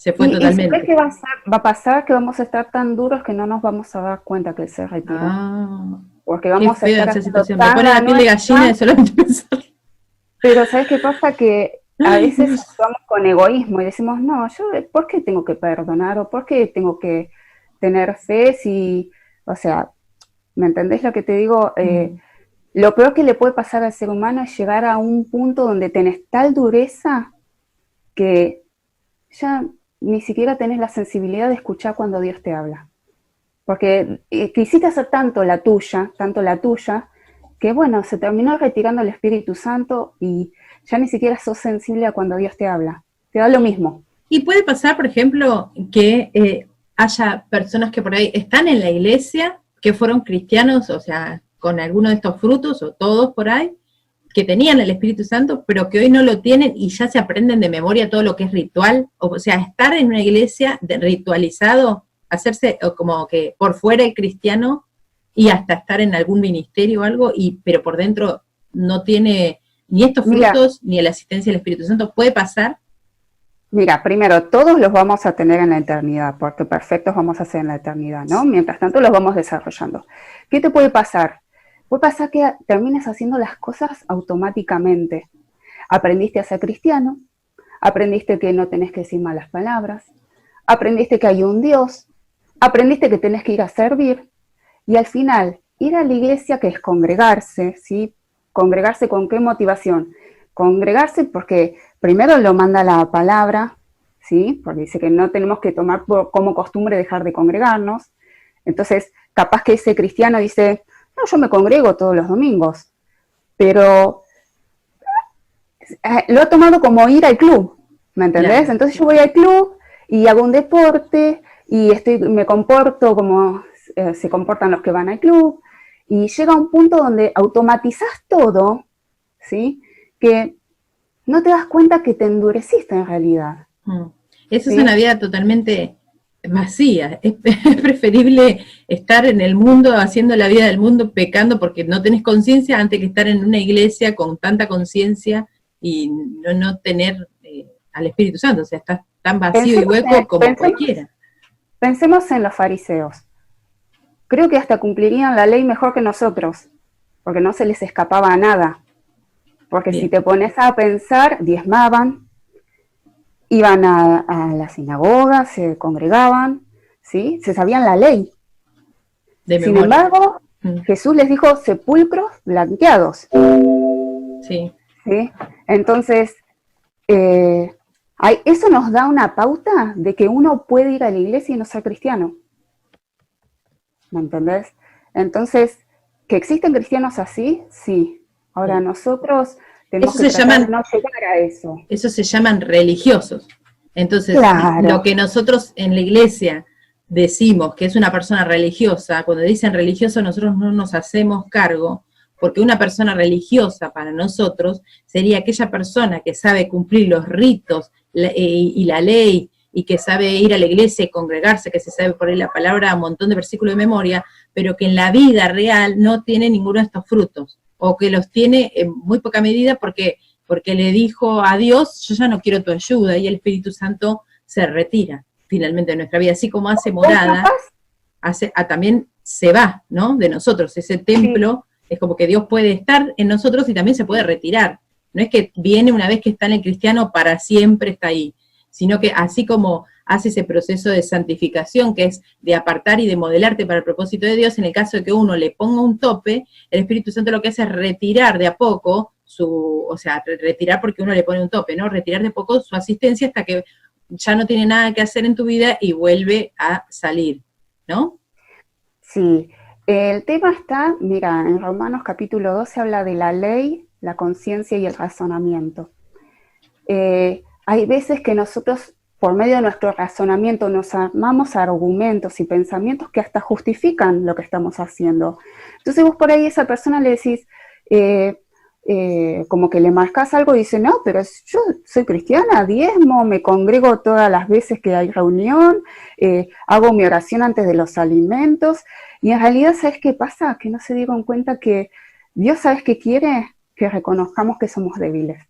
[SPEAKER 1] totalmente.
[SPEAKER 2] ¿Y sabes qué va a pasar? Que vamos a estar tan duros que no nos vamos a dar cuenta que él se retiró. Porque vamos a estar
[SPEAKER 1] esa situación. Me pone la piel de gallina de solamente pensar.
[SPEAKER 2] Pero ¿sabes qué pasa? Que a veces actuamos con egoísmo y decimos, no, yo, ¿por qué tengo que perdonar? ¿O por qué tengo que tener fe si, o sea, ¿me entendés lo que te digo? Lo peor que le puede pasar al ser humano es llegar a un punto donde tenés tal dureza que ya ni siquiera tenés la sensibilidad de escuchar cuando Dios te habla. Porque quisiste hacer tanto la tuya, que bueno, se terminó retirando el Espíritu Santo y ya ni siquiera sos sensible a cuando Dios te habla. Te da lo mismo.
[SPEAKER 1] Y puede pasar, por ejemplo, que haya personas que por ahí están en la iglesia, que fueron cristianos, o sea, con alguno de estos frutos, o todos por ahí, que tenían el Espíritu Santo, pero que hoy no lo tienen y ya se aprenden de memoria todo lo que es ritual. O sea, estar en una iglesia ritualizado, hacerse como que por fuera el cristiano y hasta estar en algún ministerio o algo, pero por dentro no tiene ni estos frutos ni la asistencia del Espíritu Santo. ¿Puede pasar?
[SPEAKER 2] Mira, primero, todos los vamos a tener en la eternidad, porque perfectos vamos a ser en la eternidad, ¿no? Mientras tanto los vamos desarrollando. ¿Qué te puede pasar? Puede pasar que termines haciendo las cosas automáticamente. Aprendiste a ser cristiano, aprendiste que no tenés que decir malas palabras, aprendiste que hay un Dios, aprendiste que tenés que ir a servir, y al final, ir a la iglesia, que es congregarse, ¿sí? ¿Congregarse con qué motivación? Congregarse porque primero lo manda la palabra, ¿sí? Porque dice que no tenemos que tomar como costumbre dejar de congregarnos. Entonces, capaz que ese cristiano dice, no, yo me congrego todos los domingos, pero lo ha tomado como ir al club, ¿me entendés? Claro. Entonces yo voy al club y hago un deporte y me comporto como se comportan los que van al club, y llega un punto donde automatizás todo, ¿sí? Que no te das cuenta que te endureciste en realidad.
[SPEAKER 1] Eso ¿sí? Es una vida totalmente vacía. Es preferible estar en el mundo, haciendo la vida del mundo, pecando porque no tenés conciencia, antes que estar en una iglesia con tanta conciencia y no tener al Espíritu Santo. O sea, estás tan vacío y hueco como cualquiera.
[SPEAKER 2] Pensemos en los fariseos. Creo que hasta cumplirían la ley mejor que nosotros, porque no se les escapaba nada. Porque bien, si te pones a pensar, diezmaban, iban a la sinagoga, se congregaban, ¿sí? Se sabían la ley. Sin embargo, Jesús les dijo sepulcros blanqueados.
[SPEAKER 1] Sí.
[SPEAKER 2] ¿Sí? Entonces, eso nos da una pauta de que uno puede ir a la iglesia y no ser cristiano. ¿Me entendés? Entonces, ¿que existen cristianos así? Sí. Ahora nosotros tenemos que tratar de no llegar a eso.
[SPEAKER 1] Eso se llaman religiosos. Entonces, claro, lo que nosotros en la iglesia decimos que es una persona religiosa, cuando dicen religioso nosotros no nos hacemos cargo, porque una persona religiosa para nosotros sería aquella persona que sabe cumplir los ritos y la ley, y que sabe ir a la iglesia y congregarse, que se sabe por ahí la palabra, un montón de versículos de memoria, pero que en la vida real no tiene ninguno de estos frutos, o que los tiene en muy poca medida porque le dijo a Dios, yo ya no quiero tu ayuda, y el Espíritu Santo se retira finalmente de nuestra vida, así como hace morada, también se va, ¿no?, de nosotros, ese templo, sí. Es como que Dios puede estar en nosotros y también se puede retirar, no es que viene una vez que está en el cristiano, para siempre está ahí, sino que así como hace ese proceso de santificación, que es de apartar y de modelarte para el propósito de Dios, en el caso de que uno le ponga un tope, el Espíritu Santo lo que hace es retirar de a poco retirar porque uno le pone un tope, ¿no? Retirar de a poco su asistencia hasta que ya no tiene nada que hacer en tu vida y vuelve a salir, ¿no?
[SPEAKER 2] Sí, el tema está, mira, en Romanos capítulo 12 habla de la ley, la conciencia y el razonamiento. Hay veces que nosotros, por medio de nuestro razonamiento, nos armamos argumentos y pensamientos que hasta justifican lo que estamos haciendo. Entonces vos por ahí a esa persona le decís, como que le marcas algo y dice, no, pero yo soy cristiana, diezmo, me congrego todas las veces que hay reunión, hago mi oración antes de los alimentos, y en realidad, ¿sabes qué pasa? Que no se dieron cuenta que Dios, ¿sabes qué quiere? Que reconozcamos que somos débiles,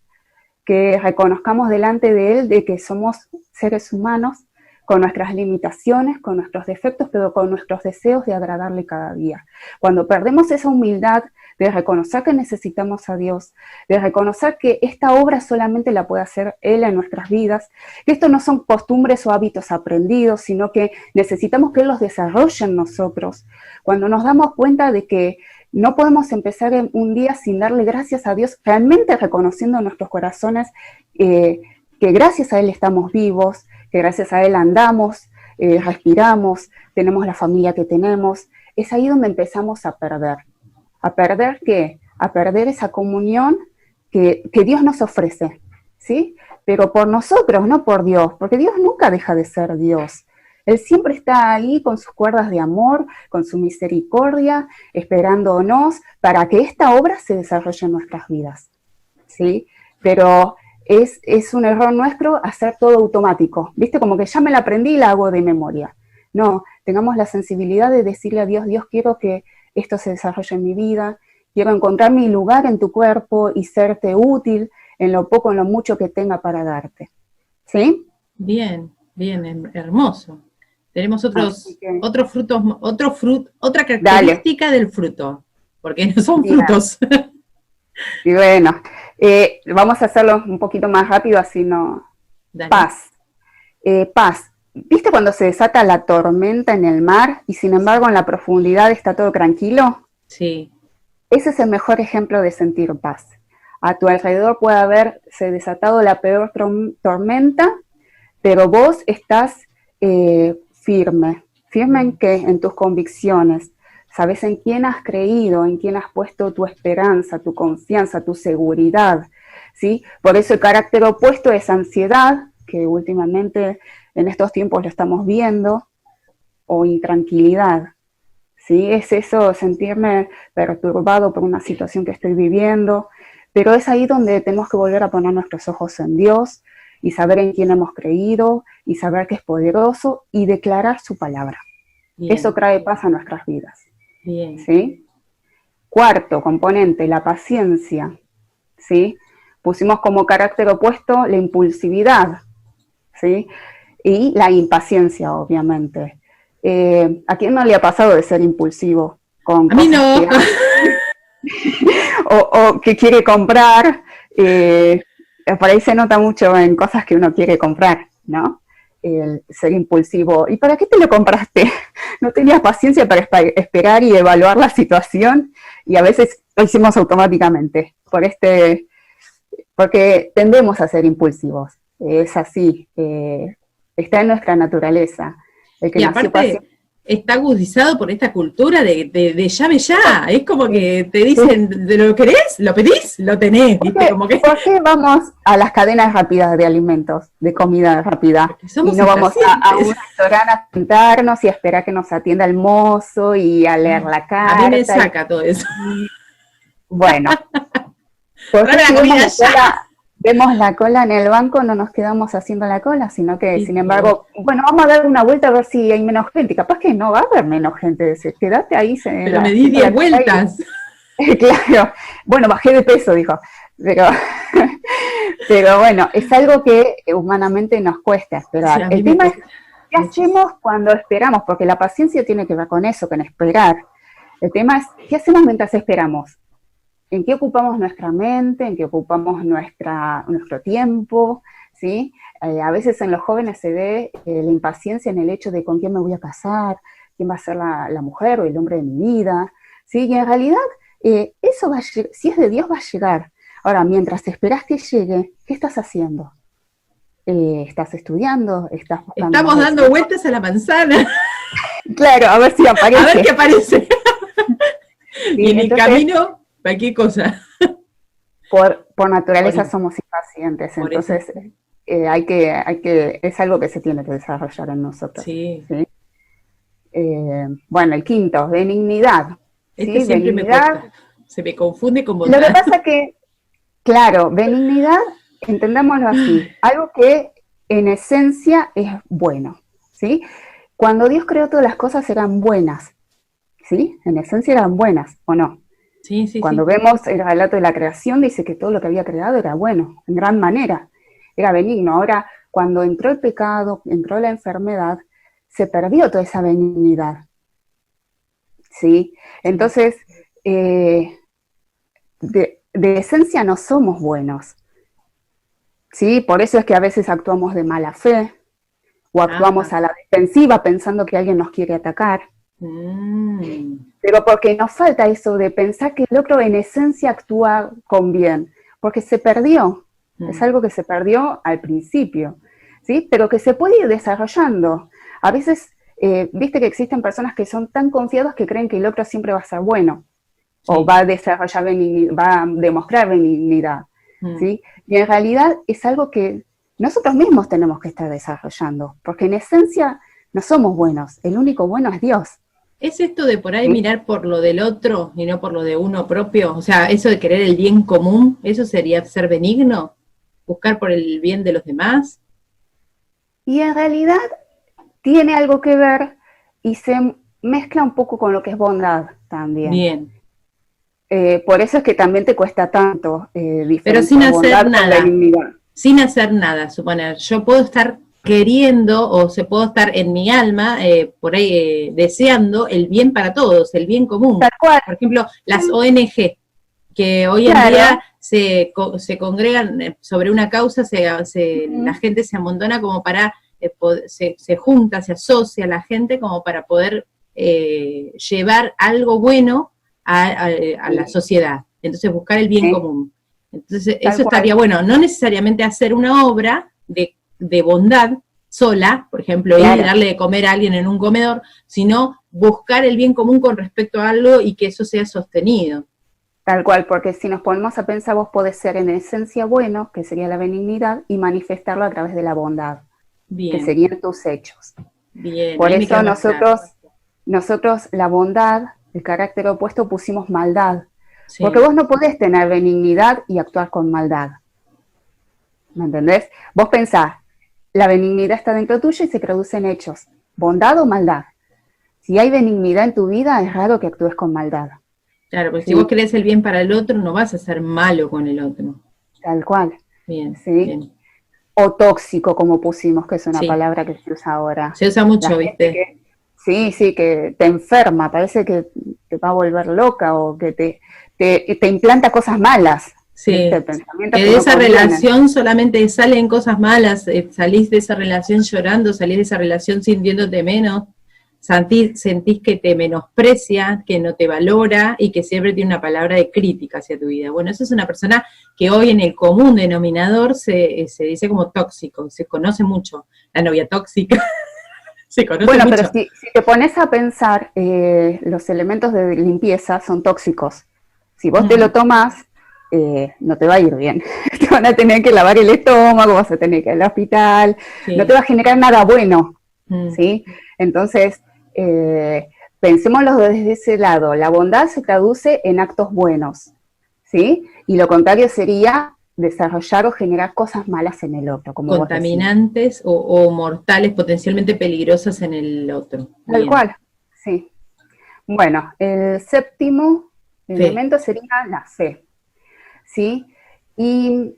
[SPEAKER 2] que reconozcamos delante de Él de que somos seres humanos con nuestras limitaciones, con nuestros defectos, pero con nuestros deseos de agradarle cada día. Cuando perdemos esa humildad de reconocer que necesitamos a Dios, de reconocer que esta obra solamente la puede hacer Él en nuestras vidas, que esto no son costumbres o hábitos aprendidos, sino que necesitamos que Él los desarrolle en nosotros. Cuando nos damos cuenta de que no podemos empezar un día sin darle gracias a Dios, realmente reconociendo en nuestros corazones que gracias a Él estamos vivos, que gracias a Él andamos, respiramos, tenemos la familia que tenemos, es ahí donde empezamos a perder. ¿A perder qué? A perder esa comunión que Dios nos ofrece, ¿sí? Pero por nosotros, no por Dios, porque Dios nunca deja de ser Dios. Él siempre está ahí con sus cuerdas de amor, con su misericordia, esperándonos para que esta obra se desarrolle en nuestras vidas, ¿sí? Pero es un error nuestro hacer todo automático, ¿viste? Como que ya me la aprendí y la hago de memoria. No, tengamos la sensibilidad de decirle a Dios, Dios, quiero que esto se desarrolle en mi vida, quiero encontrar mi lugar en tu cuerpo y serte útil en lo poco, en lo mucho que tenga para darte. ¿Sí?
[SPEAKER 1] Bien, bien, hermoso. Tenemos otros frutos, otra característica del fruto, porque no son frutos.
[SPEAKER 2] Y bueno, vamos a hacerlo un poquito más rápido, así no. Dale. Paz. Paz. ¿Viste cuando se desata la tormenta en el mar y sin embargo en la profundidad está todo tranquilo?
[SPEAKER 1] Sí.
[SPEAKER 2] Ese es el mejor ejemplo de sentir paz. A tu alrededor puede haberse desatado la peor tormenta, pero vos estás firme. ¿Firme en qué? En tus convicciones. Sabes en quién has creído, en quién has puesto tu esperanza, tu confianza, tu seguridad, ¿sí? Por eso el carácter opuesto es ansiedad, que últimamente en estos tiempos lo estamos viendo, o intranquilidad, ¿sí? Es eso, sentirme perturbado por una situación que estoy viviendo, pero es ahí donde tenemos que volver a poner nuestros ojos en Dios y saber en quién hemos creído y saber que es poderoso y declarar su palabra. Bien. Eso trae paz a nuestras vidas.
[SPEAKER 1] Bien.
[SPEAKER 2] ¿Sí? Cuarto componente, la paciencia, ¿sí? Pusimos como carácter opuesto la impulsividad, ¿sí? Y la impaciencia, obviamente. ¿A quién no le ha pasado de ser impulsivo? Con
[SPEAKER 1] a mí no.
[SPEAKER 2] o que quiere comprar, por ahí se nota mucho en cosas que uno quiere comprar, ¿no? El ser impulsivo. ¿Y para qué te lo compraste? No tenías paciencia para esperar y evaluar la situación, y a veces lo hicimos automáticamente, porque tendemos a ser impulsivos. Es así, está en nuestra naturaleza. El que
[SPEAKER 1] y aparte está agudizado por esta cultura de llame ya, es como que te dicen, ¿lo querés? ¿Lo pedís? Lo tenés, ¿viste?
[SPEAKER 2] ¿Por qué vamos a las cadenas rápidas de alimentos, de comida rápida? Y no vamos a un restaurante a sentarnos y a esperar que nos atienda el mozo y a leer la carta.
[SPEAKER 1] A mí me saca todo eso.
[SPEAKER 2] Bueno, porque vemos la cola en el banco, no nos quedamos haciendo la cola, sino que, sin embargo, bueno, vamos a dar una vuelta a ver si hay menos gente. Capaz que no va a haber menos gente, quédate ahí.
[SPEAKER 1] Pero me di 10 vueltas.
[SPEAKER 2] Claro, bueno, bajé de peso, dijo. Pero bueno, es algo que humanamente nos cuesta esperar. Sí, el tema es, ¿qué hacemos cuando esperamos? Porque la paciencia tiene que ver con eso, con esperar. El tema es, ¿qué hacemos mientras esperamos? ¿En qué ocupamos nuestra mente? ¿En qué ocupamos nuestro tiempo? ¿Sí? A veces en los jóvenes se ve la impaciencia en el hecho de con quién me voy a casar, quién va a ser la mujer o el hombre de mi vida, ¿sí? Y en realidad eso va a llegar, si es de Dios va a llegar. Ahora, mientras esperas que llegue, ¿qué estás haciendo? ¿Estás estudiando? ¿Estás buscando?
[SPEAKER 1] Estamos dando vueltas a la manzana.
[SPEAKER 2] Claro, a ver si aparece.
[SPEAKER 1] A ver qué aparece. Sí, y en el camino, cualquier cosa.
[SPEAKER 2] Por naturaleza somos impacientes, entonces es algo que se tiene que desarrollar en nosotros.
[SPEAKER 1] Sí.
[SPEAKER 2] ¿Sí? Bueno, el quinto, benignidad.
[SPEAKER 1] ¿Sí? Siempre benignidad, se me confunde con bondad.
[SPEAKER 2] Lo que pasa que, claro, benignidad, entendámoslo así, algo que en esencia es bueno, ¿sí? Cuando Dios creó todas las cosas eran buenas, ¿sí? En esencia eran buenas, ¿o no?
[SPEAKER 1] Sí, sí,
[SPEAKER 2] Cuando vemos el relato de la creación, dice que todo lo que había creado era bueno, en gran manera, era benigno. Ahora, cuando entró el pecado, entró la enfermedad, se perdió toda esa benignidad, ¿sí? Entonces, de esencia no somos buenos, ¿sí? Por eso es que a veces actuamos de mala fe, o actuamos a la defensiva pensando que alguien nos quiere atacar. Pero porque nos falta eso de pensar que el otro en esencia actúa con bien, porque se perdió, es algo que se perdió al principio, ¿sí? Pero que se puede ir desarrollando. A veces, viste que existen personas que son tan confiadas que creen que el otro siempre va a ser bueno, o va a desarrollar benignidad, va a demostrar benignidad. ¿sí? Y en realidad es algo que nosotros mismos tenemos que estar desarrollando, porque en esencia no somos buenos, el único bueno es Dios.
[SPEAKER 1] ¿Es esto de por ahí mirar por lo del otro y no por lo de uno propio? O sea, eso de querer el bien común, ¿eso sería ser benigno? ¿Buscar por el bien de los demás?
[SPEAKER 2] Y en realidad tiene algo que ver y se mezcla un poco con lo que es bondad también.
[SPEAKER 1] Bien.
[SPEAKER 2] Por eso es que también te cuesta tanto diferenciar
[SPEAKER 1] pero sin hacer
[SPEAKER 2] bondad
[SPEAKER 1] nada,
[SPEAKER 2] con benignidad.
[SPEAKER 1] Sin hacer nada, suponer. Yo puedo estar queriendo o se puedo estar en mi alma por ahí deseando el bien para todos, el bien común.
[SPEAKER 2] Tal cual.
[SPEAKER 1] Por ejemplo, las ONG, que hoy en día se congregan sobre una causa, la gente se amontona como para, se junta, se asocia la gente como para poder llevar algo bueno a la sociedad. Entonces buscar el bien común. Entonces eso estaría bueno, no necesariamente hacer una obra de bondad sola, por ejemplo, ir y darle de comer a alguien en un comedor, sino buscar el bien común con respecto a algo y que eso sea sostenido.
[SPEAKER 2] Tal cual, porque si nos ponemos a pensar, vos podés ser en esencia bueno, que sería la benignidad, y manifestarlo a través de la bondad, que serían tus hechos.
[SPEAKER 1] Bien.
[SPEAKER 2] Por eso nosotros la bondad, el carácter opuesto, pusimos maldad. Sí. Porque vos no podés tener benignidad y actuar con maldad. ¿Me entendés? Vos pensás, la benignidad está dentro tuyo y se traduce en hechos. ¿Bondad o maldad? Si hay benignidad en tu vida, es raro que actúes con maldad.
[SPEAKER 1] Claro, porque si vos querés el bien para el otro, no vas a ser malo con el otro.
[SPEAKER 2] Tal cual.
[SPEAKER 1] Bien,
[SPEAKER 2] ¿sí?
[SPEAKER 1] Bien.
[SPEAKER 2] O tóxico, como pusimos, que es una palabra que se usa ahora.
[SPEAKER 1] Se usa mucho, ¿viste?
[SPEAKER 2] Sí, que te enferma, parece que te va a volver loca o que te implanta cosas malas.
[SPEAKER 1] Sí, que de esa relación solamente salen cosas malas, salís de esa relación llorando, salís de esa relación sintiéndote menos, sentís que te menosprecia, que no te valora y que siempre tiene una palabra de crítica hacia tu vida. Bueno, eso es una persona que hoy en el común denominador se dice como tóxico, se conoce mucho, la novia tóxica. Se conoce mucho.
[SPEAKER 2] Pero si te pones a pensar, los elementos de limpieza son tóxicos. Si vos te lo tomás, no te va a ir bien. Te van a tener que lavar el estómago, vas a tener que ir al hospital, no te va a generar nada bueno, ¿sí? Entonces, pensémoslo desde ese lado. La bondad se traduce en actos buenos, ¿sí? Y lo contrario sería desarrollar o generar cosas malas en el otro, como
[SPEAKER 1] contaminantes o mortales, potencialmente peligrosas en el otro.
[SPEAKER 2] Tal cual, sí. Bueno, el séptimo elemento sería la fe, ¿sí? ¿Y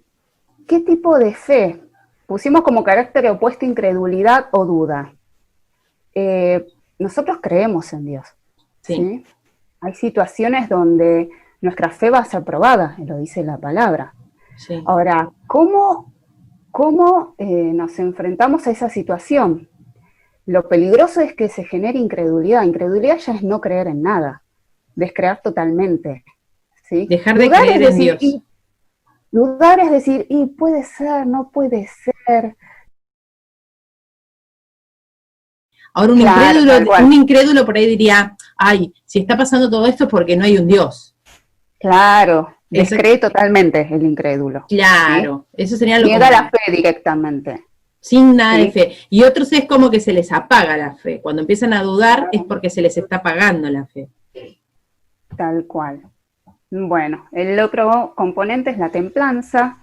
[SPEAKER 2] qué tipo de fe? Pusimos como carácter opuesto incredulidad o duda. Nosotros creemos en Dios, ¿sí? Hay situaciones donde nuestra fe va a ser probada, lo dice la palabra. Sí. Ahora, ¿cómo nos enfrentamos a esa situación? Lo peligroso es que se genere incredulidad. Incredulidad ya es no creer en nada, descreer totalmente, ¿sí?
[SPEAKER 1] Dejar de creer en Dios.
[SPEAKER 2] Dudar es decir, y puede ser, no puede ser.
[SPEAKER 1] Ahora un incrédulo por ahí diría, ay, si está pasando todo esto es porque no hay un Dios.
[SPEAKER 2] Claro. Descree totalmente el incrédulo.
[SPEAKER 1] Claro, ¿sí? Eso sería lo que
[SPEAKER 2] niega la fe directamente.
[SPEAKER 1] Sin nada de fe. Y otros es como que se les apaga la fe. Cuando empiezan a dudar es porque se les está apagando la fe.
[SPEAKER 2] Tal cual. Bueno, el otro componente es la templanza.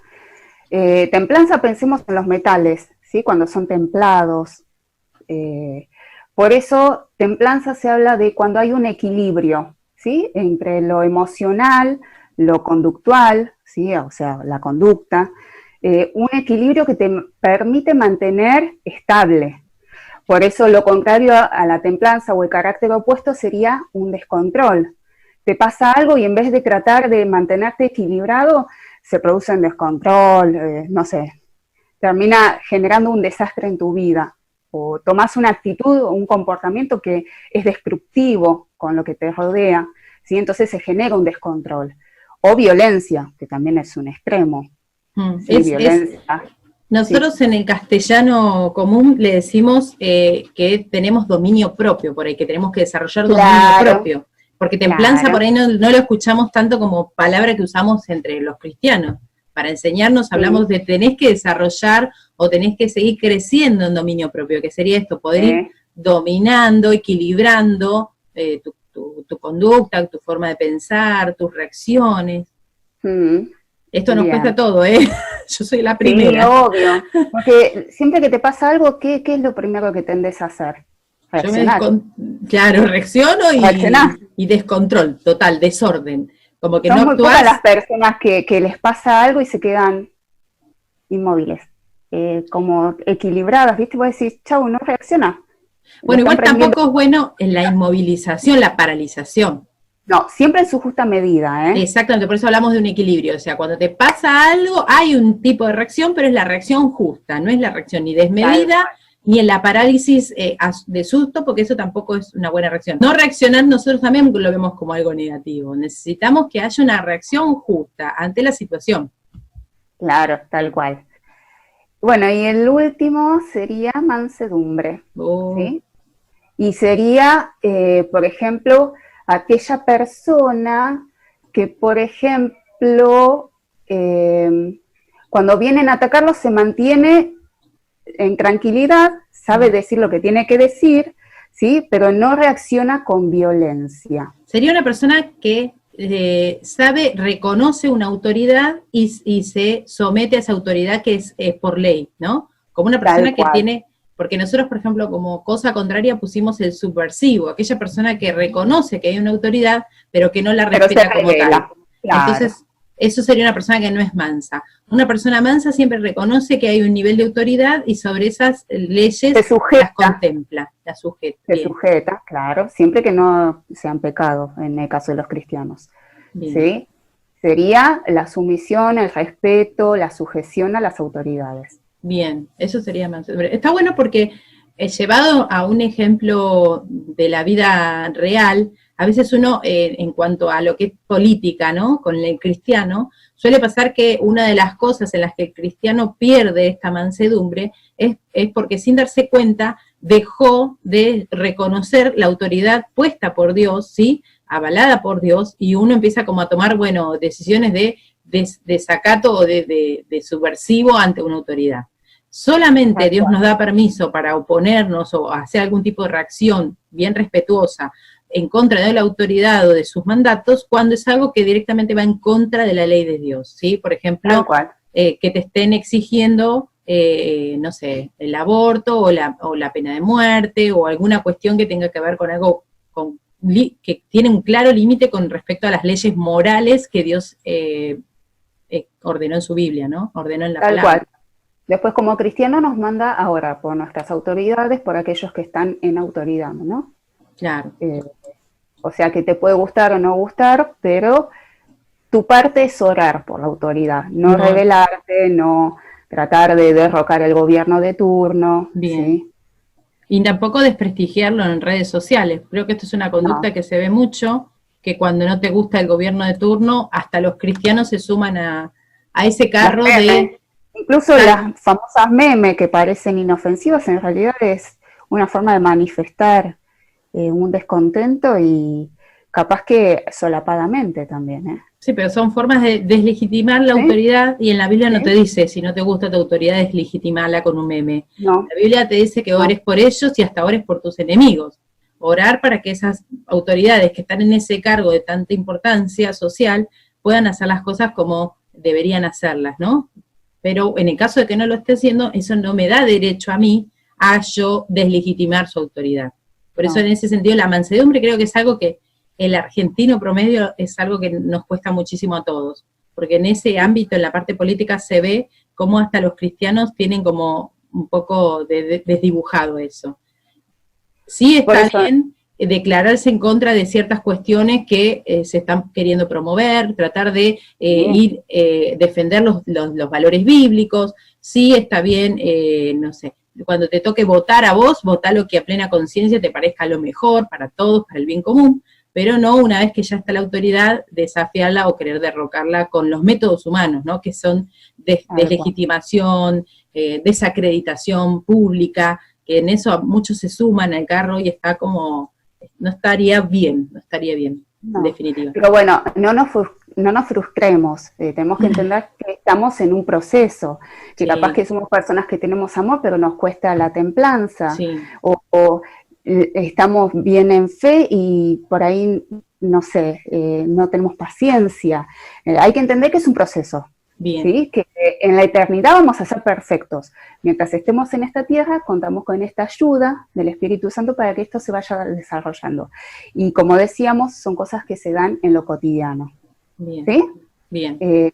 [SPEAKER 2] Templanza, pensemos en los metales, ¿sí? Cuando son templados. Por eso, templanza se habla de cuando hay un equilibrio, ¿sí? Entre lo emocional, lo conductual, ¿sí? O sea, la conducta, un equilibrio que te permite mantener estable. Por eso lo contrario a la templanza o el carácter opuesto sería un descontrol. Te pasa algo y en vez de tratar de mantenerte equilibrado, se produce un descontrol, no sé, termina generando un desastre en tu vida. O tomás una actitud o un comportamiento que es destructivo con lo que te rodea, ¿sí? Entonces se genera un descontrol. O violencia, que también es un extremo. ¿Sí? Violencia.
[SPEAKER 1] Nosotros en el castellano común le decimos que tenemos dominio propio, por ahí, que tenemos que desarrollar dominio propio. Porque templanza por ahí no lo escuchamos tanto como palabra que usamos entre los cristianos. Para enseñarnos hablamos de tenés que desarrollar o tenés que seguir creciendo en dominio propio, que sería esto, poder ir dominando, equilibrando tu conducta, tu forma de pensar, tus reacciones. Esto nos cuesta todo, ¿eh? Yo soy la primera.
[SPEAKER 2] Sí, obvio. Porque siempre que te pasa algo, ¿qué es lo primero que tendés a hacer? Reaccionar.
[SPEAKER 1] Claro, reacciono y descontrol, total, desorden. Como que
[SPEAKER 2] son
[SPEAKER 1] no
[SPEAKER 2] muy
[SPEAKER 1] actuás.
[SPEAKER 2] pocas las personas que les pasa algo y se quedan inmóviles, como equilibradas, ¿viste? Vos decís, chau, no reacciona.
[SPEAKER 1] Bueno, igual tampoco es bueno en la inmovilización, la paralización.
[SPEAKER 2] No, siempre en su justa medida, ¿eh?
[SPEAKER 1] Exactamente, por eso hablamos de un equilibrio. O sea, cuando te pasa algo, hay un tipo de reacción, pero es la reacción justa, no es la reacción ni desmedida, ni en la parálisis de susto, porque eso tampoco es una buena reacción. No reaccionar nosotros también lo vemos como algo negativo. Necesitamos que haya una reacción justa ante la situación.
[SPEAKER 2] Claro, tal cual. Bueno, y el último sería mansedumbre, ¿sí? Y sería, por ejemplo, aquella persona que, por ejemplo, cuando vienen a atacarlo se mantiene en tranquilidad, sabe decir lo que tiene que decir, ¿sí? Pero no reacciona con violencia.
[SPEAKER 1] Sería una persona que reconoce una autoridad y se somete a esa autoridad que es por ley, ¿no? Como una persona que tiene, porque nosotros, por ejemplo, como cosa contraria pusimos el subversivo, aquella persona que reconoce que hay una autoridad, pero que no la respeta como tal. Claro. Entonces, eso sería una persona que no es mansa. Una persona mansa siempre reconoce que hay un nivel de autoridad y sobre esas leyes las contempla, las sujeta.
[SPEAKER 2] Se sujeta, claro, siempre que no sean pecados, en el caso de los cristianos. ¿Sí? Sería la sumisión, el respeto, la sujeción a las autoridades.
[SPEAKER 1] Bien, eso sería mansedumbre. Está bueno porque llevado a un ejemplo de la vida real, a veces uno, en cuanto a lo que es política, ¿no? Con el cristiano, suele pasar que una de las cosas en las que el cristiano pierde esta mansedumbre es porque sin darse cuenta dejó de reconocer la autoridad puesta por Dios, ¿sí? Avalada por Dios, y uno empieza como a tomar, bueno, decisiones de desacato o de subversivo ante una autoridad. Solamente Dios nos da permiso para oponernos o hacer algún tipo de reacción bien respetuosa en contra de la autoridad o de sus mandatos, cuando es algo que directamente va en contra de la ley de Dios, ¿sí? Por ejemplo, que te estén exigiendo, no sé, el aborto o la pena de muerte, o alguna cuestión que tenga que ver con algo que tiene un claro límite con respecto a las leyes morales que Dios ordenó en su Biblia, ¿no? Ordenó en la palabra. Tal cual.
[SPEAKER 2] Después, como cristiano, nos manda a orar por nuestras autoridades, por aquellos que están en autoridad, ¿no?
[SPEAKER 1] Claro.
[SPEAKER 2] O sea, que te puede gustar o no gustar, pero tu parte es orar por la autoridad, no rebelarte, no tratar de derrocar el gobierno de turno.
[SPEAKER 1] Bien.
[SPEAKER 2] ¿Sí?
[SPEAKER 1] Y tampoco desprestigiarlo en redes sociales. Creo que esto es una conducta que se ve mucho, que cuando no te gusta el gobierno de turno, hasta los cristianos se suman a ese carro de...
[SPEAKER 2] Incluso las famosas memes que parecen inofensivas, en realidad es una forma de manifestar un descontento y capaz que solapadamente también, ¿eh?
[SPEAKER 1] Sí, pero son formas de deslegitimar la autoridad, y en la Biblia no te dice, si no te gusta tu autoridad, deslegitimarla con un meme.
[SPEAKER 2] No.
[SPEAKER 1] La Biblia te dice que ores por ellos y hasta ores por tus enemigos. Orar para que esas autoridades que están en ese cargo de tanta importancia social puedan hacer las cosas como deberían hacerlas, ¿no? Pero en el caso de que no lo esté haciendo, eso no me da derecho a mí a yo deslegitimar su autoridad. Por eso en ese sentido la mansedumbre creo que es algo que el argentino promedio es algo que nos cuesta muchísimo a todos, porque en ese ámbito, en la parte política, se ve cómo hasta los cristianos tienen como un poco desdibujado eso. Sí está bien declararse en contra de ciertas cuestiones que se están queriendo promover, tratar de defender los valores bíblicos. Sí está bien, no sé, cuando te toque votar a vos, votá lo que a plena conciencia te parezca lo mejor para todos, para el bien común, pero no una vez que ya está la autoridad, desafiarla o querer derrocarla con los métodos humanos, ¿no? Que son deslegitimación, desacreditación pública, que en eso muchos se suman al carro y está como, no estaría bien, en definitiva.
[SPEAKER 2] Pero bueno, no nos no nos frustremos, tenemos que entender que estamos en un proceso, que capaz que somos personas que tenemos amor, pero nos cuesta la templanza, o estamos bien en fe y por ahí, no sé, no tenemos paciencia. Hay que entender que es un proceso.
[SPEAKER 1] Bien.
[SPEAKER 2] ¿Sí? Que en la eternidad vamos a ser perfectos. Mientras estemos en esta tierra, contamos con esta ayuda del Espíritu Santo para que esto se vaya desarrollando. Y como decíamos, son cosas que se dan en lo cotidiano.
[SPEAKER 1] Bien.
[SPEAKER 2] ¿Sí?
[SPEAKER 1] Bien.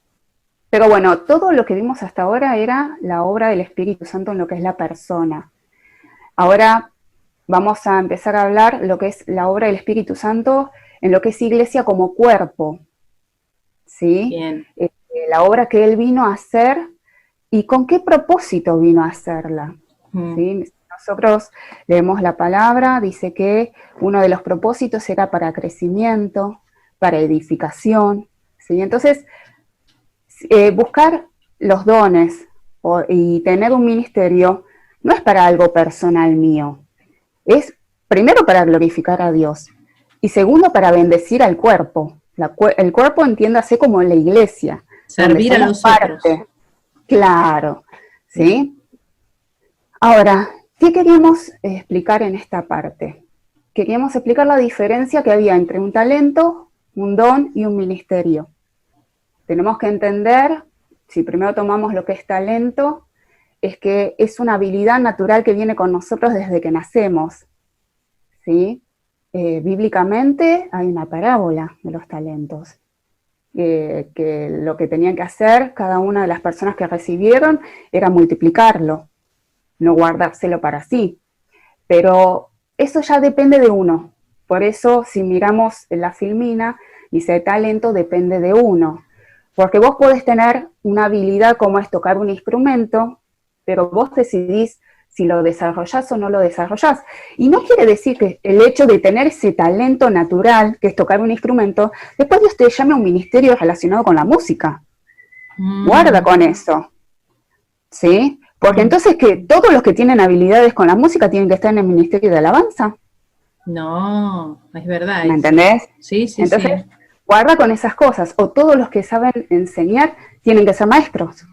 [SPEAKER 2] Pero bueno, todo lo que vimos hasta ahora era la obra del Espíritu Santo en lo que es la persona. Ahora vamos a empezar a hablar lo que es la obra del Espíritu Santo en lo que es iglesia como cuerpo. ¿Sí?
[SPEAKER 1] Bien.
[SPEAKER 2] La obra que él vino a hacer y con qué propósito vino a hacerla. ¿Sí? Nosotros leemos la palabra, dice que uno de los propósitos era para crecimiento, para edificación. ¿Sí? Entonces, buscar los dones y tener un ministerio no es para algo personal mío, es primero para glorificar a Dios y segundo para bendecir al cuerpo. El cuerpo entiéndase como la iglesia.
[SPEAKER 1] Servir a los otros.
[SPEAKER 2] Claro, ¿sí? Ahora, ¿qué queríamos explicar en esta parte? Queríamos explicar la diferencia que había entre un talento, un don y un ministerio. Tenemos que entender, si primero tomamos lo que es talento, es que es una habilidad natural que viene con nosotros desde que nacemos, ¿sí? Bíblicamente hay una parábola de los talentos. Que lo que tenían que hacer cada una de las personas que recibieron era multiplicarlo, no guardárselo para sí. Pero eso ya depende de uno. Por eso, si miramos la filmina, dice talento depende de uno. Porque vos podés tener una habilidad como es tocar un instrumento, pero vos decidís si lo desarrollás o no lo desarrollás. Y no quiere decir que el hecho de tener ese talento natural, que es tocar un instrumento, después Dios te llame a un ministerio relacionado con la música. Guarda con eso. ¿Sí? Porque entonces que todos los que tienen habilidades con la música tienen que estar en el ministerio de alabanza.
[SPEAKER 1] No, es verdad.
[SPEAKER 2] ¿Me entendés?
[SPEAKER 1] Sí, sí,
[SPEAKER 2] entonces,
[SPEAKER 1] sí.
[SPEAKER 2] Guarda con esas cosas. O todos los que saben enseñar tienen que ser maestros.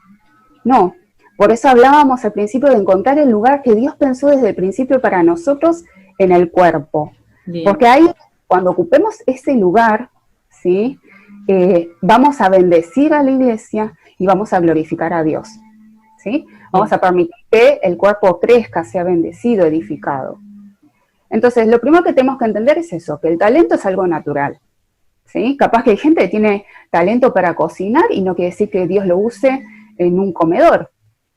[SPEAKER 2] No. Por eso hablábamos al principio de encontrar el lugar que Dios pensó desde el principio para nosotros en el cuerpo. Bien. Porque ahí, cuando ocupemos ese lugar, ¿sí? Vamos a bendecir a la iglesia y vamos a glorificar a Dios. ¿Sí? Vamos a permitir que el cuerpo crezca, sea bendecido, edificado. Entonces, lo primero que tenemos que entender es eso, que el talento es algo natural. ¿Sí? Capaz que hay gente que tiene talento para cocinar y no quiere decir que Dios lo use en un comedor.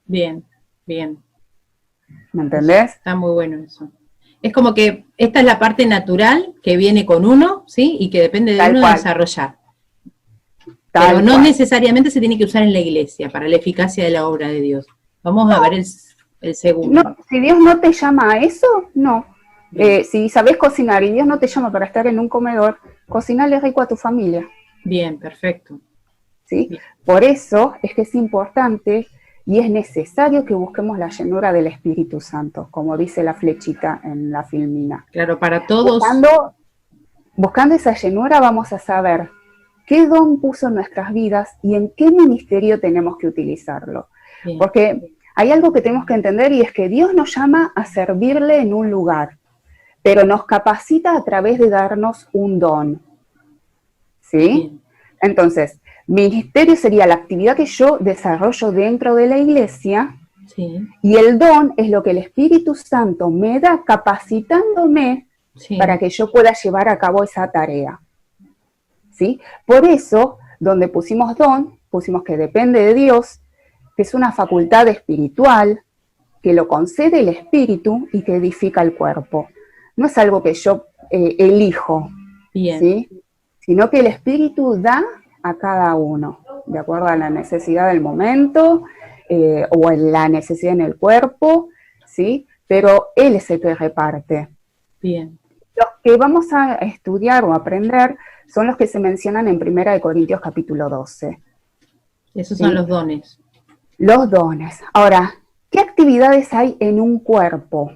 [SPEAKER 1] Bien, bien.
[SPEAKER 2] ¿Me entendés?
[SPEAKER 1] Está muy bueno eso. Es como que esta es la parte natural que viene con uno, ¿sí? Y que depende de uno desarrollar. Pero no necesariamente se tiene que usar en la iglesia para la eficacia de la obra de Dios. Vamos a ver el segundo.
[SPEAKER 2] No, si Dios no te llama a eso, no. Si sabés cocinar y Dios no te llama para estar en un comedor, cocinale rico a tu familia.
[SPEAKER 1] Bien, perfecto.
[SPEAKER 2] ¿Sí?
[SPEAKER 1] Bien.
[SPEAKER 2] Por eso es que es importante y es necesario que busquemos la llenura del Espíritu Santo, como dice la flechita en la filmina.
[SPEAKER 1] Claro, para todos.
[SPEAKER 2] Buscando esa llenura vamos a saber qué don puso en nuestras vidas y en qué ministerio tenemos que utilizarlo. Bien. Porque hay algo que tenemos que entender y es que Dios nos llama a servirle en un lugar, pero nos capacita a través de darnos un don. ¿Sí? Bien. Entonces, ministerio sería la actividad que yo desarrollo dentro de la iglesia, sí. Y el don es lo que el Espíritu Santo me da capacitándome, sí, para que yo pueda llevar a cabo esa tarea. ¿Sí? Por eso, donde pusimos don, pusimos que depende de Dios, que es una facultad espiritual, que lo concede el Espíritu y que edifica el cuerpo. No es algo que yo elijo, bien, ¿sí? Sino que el Espíritu da a cada uno, de acuerdo a la necesidad del momento, o en la necesidad en el cuerpo, ¿sí? Pero Él es el que reparte.
[SPEAKER 1] Bien.
[SPEAKER 2] Los que vamos a estudiar o aprender son los que se mencionan en 1 Corintios capítulo 12.
[SPEAKER 1] Esos son, ¿sí?, los dones.
[SPEAKER 2] Los dones. Ahora, ¿qué actividades hay en un cuerpo?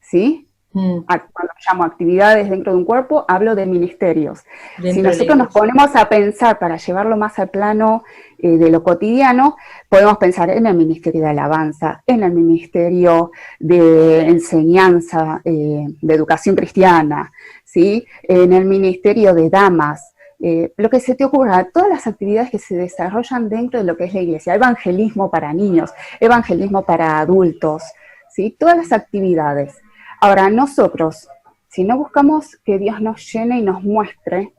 [SPEAKER 2] ¿Sí? Cuando llamo actividades dentro de un cuerpo, hablo de ministerios. Si nosotros nos ponemos a pensar para llevarlo más al plano de lo cotidiano, podemos pensar en el ministerio de alabanza, en el ministerio de enseñanza, de educación cristiana, ¿sí? En el ministerio de damas, lo que se te ocurra, todas las actividades que se desarrollan dentro de lo que es la iglesia, evangelismo para niños, evangelismo para adultos, ¿sí? Todas las actividades. Ahora, nosotros, si no buscamos que Dios nos llene y nos muestre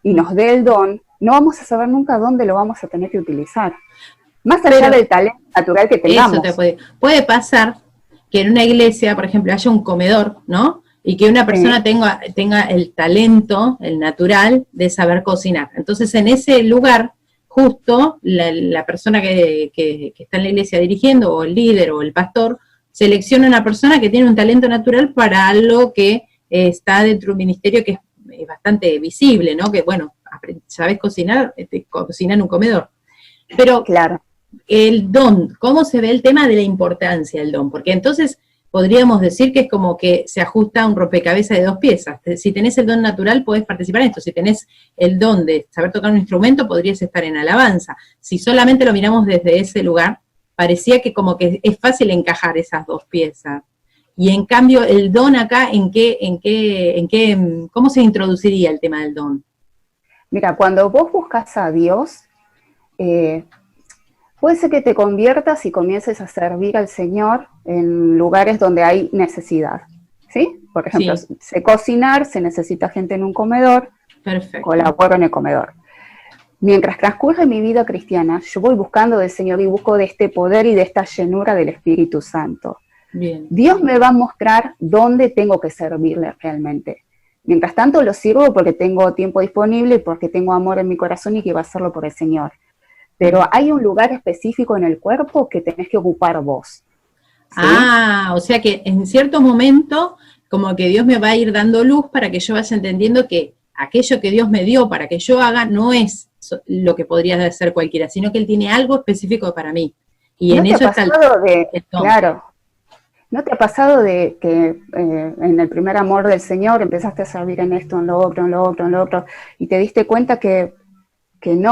[SPEAKER 2] y nos dé el don, no vamos a saber nunca dónde lo vamos a tener que utilizar. Más allá del talento natural que tengamos.
[SPEAKER 1] Eso puede pasar que en una iglesia, por ejemplo, haya un comedor, ¿no? Y que una persona tenga el talento, el natural, de saber cocinar. Entonces, en ese lugar, justo, la persona que está en la iglesia dirigiendo, o el líder, o el pastor, selecciona una persona que tiene un talento natural para algo que está dentro de un ministerio que es bastante visible, ¿no? Que, bueno, sabes cocinar, cocina en un comedor. Pero, claro, el don, ¿cómo se ve el tema de la importancia del don? Porque entonces podríamos decir que es como que se ajusta a un rompecabezas de 2 piezas. Si tenés el don natural, podés participar en esto. Si tenés el don de saber tocar un instrumento, podrías estar en alabanza. Si solamente lo miramos desde ese lugar, parecía que como que es fácil encajar esas 2 piezas. Y en cambio, el don acá, ¿cómo se introduciría el tema del don?
[SPEAKER 2] Mira, cuando vos buscas a Dios, puede ser que te conviertas y comiences a servir al Señor en lugares donde hay necesidad, ¿sí? Por ejemplo, sé cocinar, se necesita gente en un comedor, perfecto, colaboro en el comedor. Mientras transcurre mi vida cristiana, yo voy buscando del Señor y busco de este poder y de esta llenura del Espíritu Santo. Bien. Dios me va a mostrar dónde tengo que servirle realmente. Mientras tanto lo sirvo porque tengo tiempo disponible y porque tengo amor en mi corazón y quiero hacerlo por el Señor. Pero hay un lugar específico en el cuerpo que tenés que ocupar vos, ¿sí?
[SPEAKER 1] O sea que en cierto momento como que Dios me va a ir dando luz para que yo vaya entendiendo que aquello que Dios me dio para que yo haga no es lo que podría hacer cualquiera, sino que Él tiene algo específico para mí. Y en eso está el don.
[SPEAKER 2] Claro, ¿no te ha pasado de que en el primer amor del Señor empezaste a servir en esto, en lo otro, en lo otro, en lo otro, y te diste cuenta que en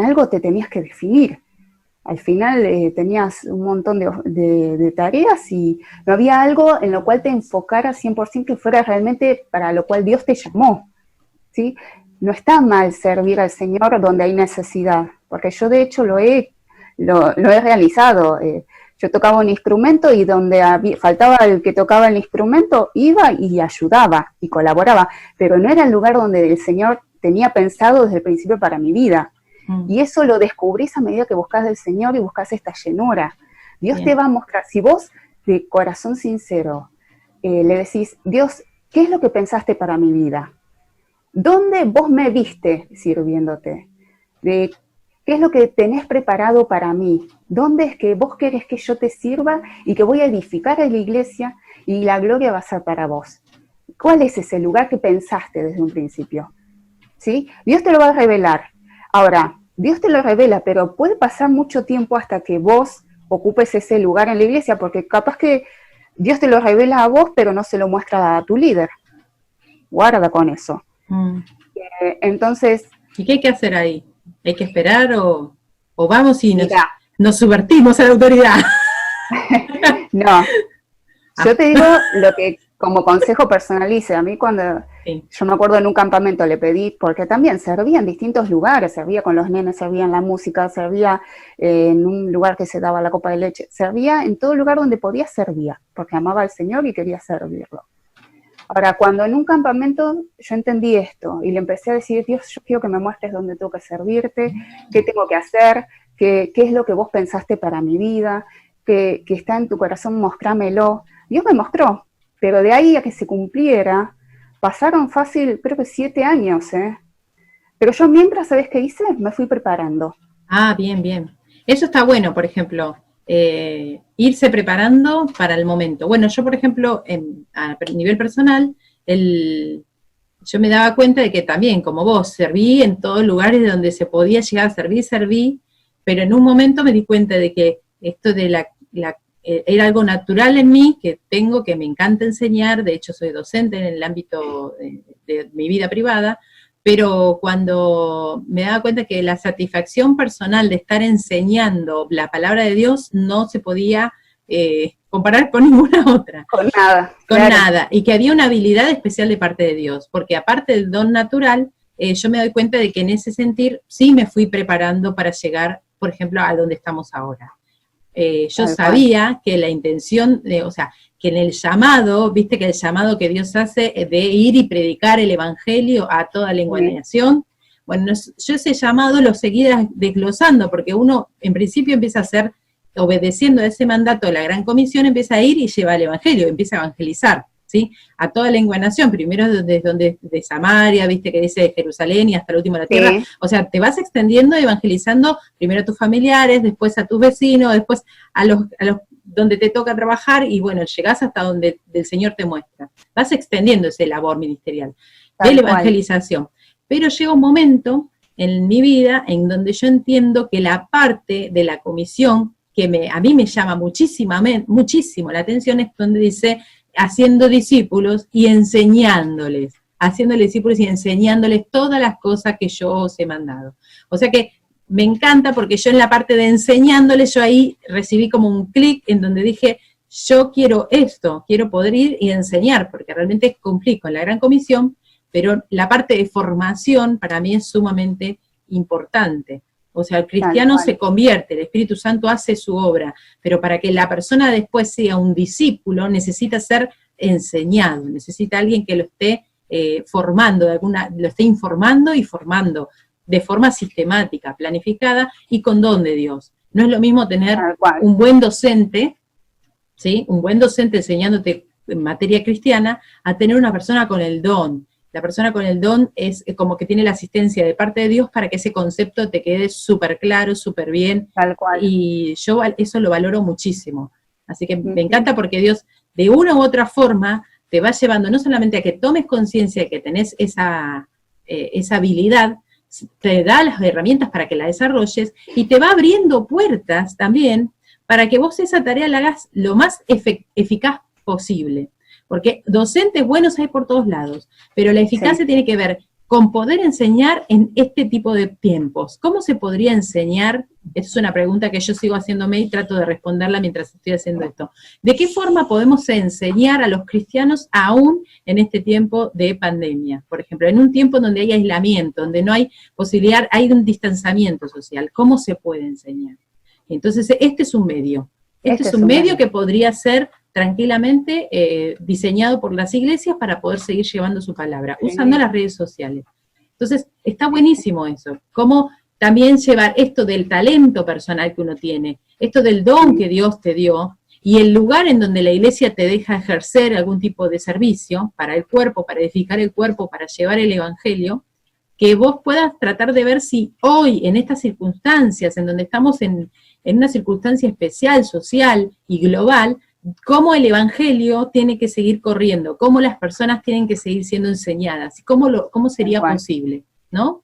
[SPEAKER 2] algo te tenías que definir? Al final tenías un montón de tareas y no había algo en lo cual te enfocaras 100% que fuera realmente para lo cual Dios te llamó, ¿sí? No está mal servir al Señor donde hay necesidad, porque yo de hecho lo he realizado. Yo tocaba un instrumento y donde faltaba el que tocaba el instrumento, iba y ayudaba y colaboraba, pero no era el lugar donde el Señor tenía pensado desde el principio para mi vida. Y eso lo descubrís a medida que buscas del Señor y buscas esta llenura. Dios te va a mostrar, si vos de corazón sincero le decís, Dios, ¿qué es lo que pensaste para mi vida? ¿Dónde vos me viste sirviéndote? ¿Qué es lo que tenés preparado para mí? ¿Dónde es que vos querés que yo te sirva y que voy a edificar a la iglesia y la gloria va a ser para vos? ¿Cuál es ese lugar que pensaste desde un principio? ¿Sí? Dios te lo va a revelar. Ahora, Dios te lo revela, pero puede pasar mucho tiempo hasta que vos ocupes ese lugar en la iglesia, porque capaz que Dios te lo revela a vos, pero no se lo muestra a tu líder. Guarda con eso. Entonces...
[SPEAKER 1] ¿Y qué hay que hacer ahí? ¿Hay que esperar o vamos y nos subvertimos a la autoridad?
[SPEAKER 2] No, yo te digo lo que como consejo personalice. A mí cuando, yo me acuerdo en un campamento le pedí, porque también servía en distintos lugares, servía con los nenes, servía en la música, servía en un lugar que se daba la copa de leche, servía en todo lugar donde podía, servía, porque amaba al Señor y quería servirlo. Ahora, cuando en un campamento yo entendí esto y le empecé a decir, Dios, yo quiero que me muestres dónde tengo que servirte, qué tengo que hacer, qué es lo que vos pensaste para mi vida, que está en tu corazón, mostrámelo. Dios me mostró, pero de ahí a que se cumpliera, pasaron fácil, creo que 7 años, ¿eh? Pero yo mientras, ¿sabés qué hice? Me fui preparando.
[SPEAKER 1] Bien, bien. Eso está bueno, por ejemplo, irse preparando para el momento. Bueno, yo, por ejemplo, a nivel personal, yo me daba cuenta de que también, como vos, serví en todos lugares donde se podía llegar a servir, serví, pero en un momento me di cuenta de que esto de era algo natural en mí, que me encanta enseñar, de hecho soy docente en el ámbito de mi vida privada, pero cuando me daba cuenta que la satisfacción personal de estar enseñando la palabra de Dios no se podía comparar con ninguna otra.
[SPEAKER 2] Con nada.
[SPEAKER 1] Con nada, y que había una habilidad especial de parte de Dios, porque aparte del don natural, yo me doy cuenta de que en ese sentir sí me fui preparando para llegar, por ejemplo, a donde estamos ahora. Yo sabía que la intención, o sea, que en el llamado, viste que el llamado que Dios hace de ir y predicar el evangelio a toda lengua de nación, bueno, yo ese llamado lo seguí desglosando, porque uno en principio empieza a hacer, obedeciendo a ese mandato de la Gran Comisión, empieza a ir y lleva el evangelio, empieza a evangelizar, ¿sí? A toda lengua de nación, primero desde de Samaria, viste que dice de Jerusalén y hasta el último de la tierra, o sea, te vas extendiendo, evangelizando primero a tus familiares, después a tus vecinos, después a los donde te toca trabajar, y bueno, llegás hasta donde el Señor te muestra. Vas extendiendo ese labor ministerial de la evangelización. Pero llega un momento en mi vida en donde yo entiendo que la parte de la comisión que a mí me llama muchísimo la atención es donde dice, haciendo discípulos y enseñándoles, todas las cosas que yo os he mandado. O sea que me encanta porque yo en la parte de enseñándoles, yo ahí recibí como un clic en donde dije, yo quiero esto, quiero poder ir y enseñar, porque realmente cumplí con la Gran Comisión, pero la parte de formación para mí es sumamente importante. O sea, el cristiano se convierte, el Espíritu Santo hace su obra, pero para que la persona después sea un discípulo, necesita ser enseñado, necesita alguien que lo esté formando, lo esté informando y formando de forma sistemática, planificada y con don de Dios. No es lo mismo tener un buen docente, ¿sí? Un buen docente enseñándote en materia cristiana, a tener una persona con el don. La persona con el don es como que tiene la asistencia de parte de Dios para que ese concepto te quede súper claro, súper bien.
[SPEAKER 2] Tal cual.
[SPEAKER 1] Y yo eso lo valoro muchísimo. Así que me encanta porque Dios, de una u otra forma, te va llevando no solamente a que tomes conciencia de que tenés esa habilidad, te da las herramientas para que la desarrolles, y te va abriendo puertas también para que vos esa tarea la hagas lo más eficaz posible. Porque docentes buenos hay por todos lados, pero la eficacia tiene que ver con poder enseñar en este tipo de tiempos. ¿Cómo se podría enseñar? Esa es una pregunta que yo sigo haciéndome y trato de responderla mientras estoy haciendo esto. ¿De qué forma podemos enseñar a los cristianos aún en este tiempo de pandemia? Por ejemplo, en un tiempo donde hay aislamiento, donde no hay posibilidad, hay un distanciamiento social. ¿Cómo se puede enseñar? Entonces, este es un medio. Este es un medio que podría ser tranquilamente diseñado por las iglesias para poder seguir llevando su palabra, usando las redes sociales. Entonces, está buenísimo eso. Cómo también llevar esto del talento personal que uno tiene, esto del don que Dios te dio, y el lugar en donde la iglesia te deja ejercer algún tipo de servicio para el cuerpo, para edificar el cuerpo, para llevar el evangelio, que vos puedas tratar de ver si hoy, en estas circunstancias, en donde estamos en una circunstancia especial, social y global, cómo el evangelio tiene que seguir corriendo, cómo las personas tienen que seguir siendo enseñadas, cómo sería posible, ¿no?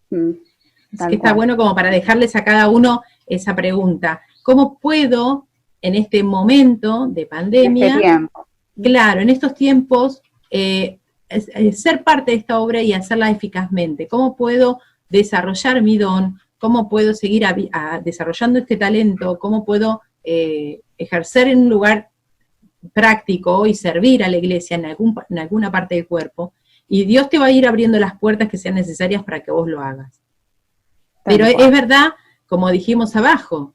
[SPEAKER 1] Es que está bueno como para dejarles a cada uno esa pregunta. ¿Cómo puedo, en este momento de pandemia, claro, en estos tiempos, ser parte de esta obra y hacerla eficazmente? ¿Cómo puedo desarrollar mi don? ¿Cómo puedo seguir desarrollando este talento? ¿Cómo puedo ejercer en un lugar práctico y servir a la iglesia en alguna parte del cuerpo? Y Dios te va a ir abriendo las puertas que sean necesarias para que vos lo hagas. Pero es verdad, como dijimos abajo,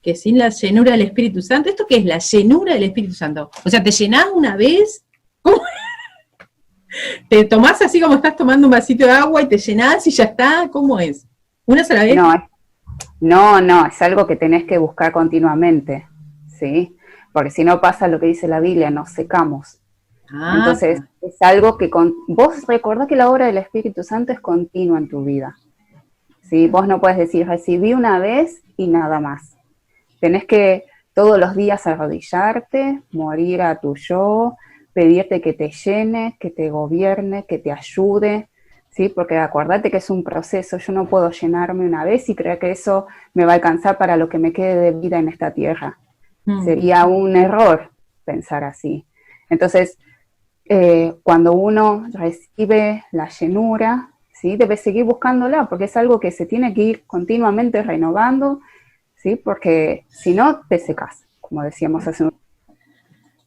[SPEAKER 1] que sin la llenura del Espíritu Santo, ¿esto qué es la llenura del Espíritu Santo? O sea, ¿te llenás una vez? ¿Cómo? ¿Te tomás así como estás tomando un vasito de agua y te llenás y ya está? ¿Cómo es? ¿Una sola vez?
[SPEAKER 2] No, es algo que tenés que buscar continuamente, ¿sí? Porque si no pasa lo que dice la Biblia, nos secamos. Entonces, es algo que vos recordá que la obra del Espíritu Santo es continua en tu vida, ¿sí? Vos no puedes decir, recibí una vez y nada más. Tenés que todos los días arrodillarte, morir a tu yo, pedirte que te llene, que te gobierne, que te ayude, ¿sí? Porque acuérdate que es un proceso, yo no puedo llenarme una vez y creer que eso me va a alcanzar para lo que me quede de vida en esta tierra. Sería un error pensar así. Entonces, cuando uno recibe la llenura, ¿sí? Debe seguir buscándola, porque es algo que se tiene que ir continuamente renovando, ¿sí? Porque si no, te secas, como decíamos hace un...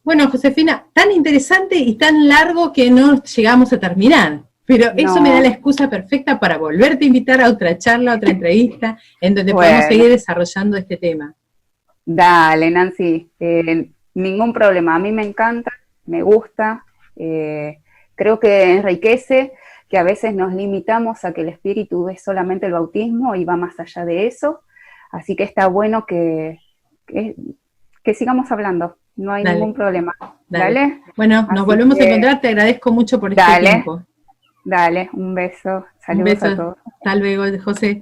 [SPEAKER 1] Bueno, Josefina, tan interesante y tan largo que no llegamos a terminar, pero eso me da la excusa perfecta para volverte a invitar a otra charla, a otra entrevista, en donde podamos seguir desarrollando este tema.
[SPEAKER 2] Dale, Nancy, ningún problema, a mí me encanta, me gusta, creo que enriquece, que a veces nos limitamos a que el espíritu es solamente el bautismo y va más allá de eso, así que está bueno que sigamos hablando, no hay ningún problema. Dale.
[SPEAKER 1] Bueno, nos volvemos a encontrar, te agradezco mucho por este tiempo.
[SPEAKER 2] Dale, un beso, saludos a todos.
[SPEAKER 1] Hasta luego, José.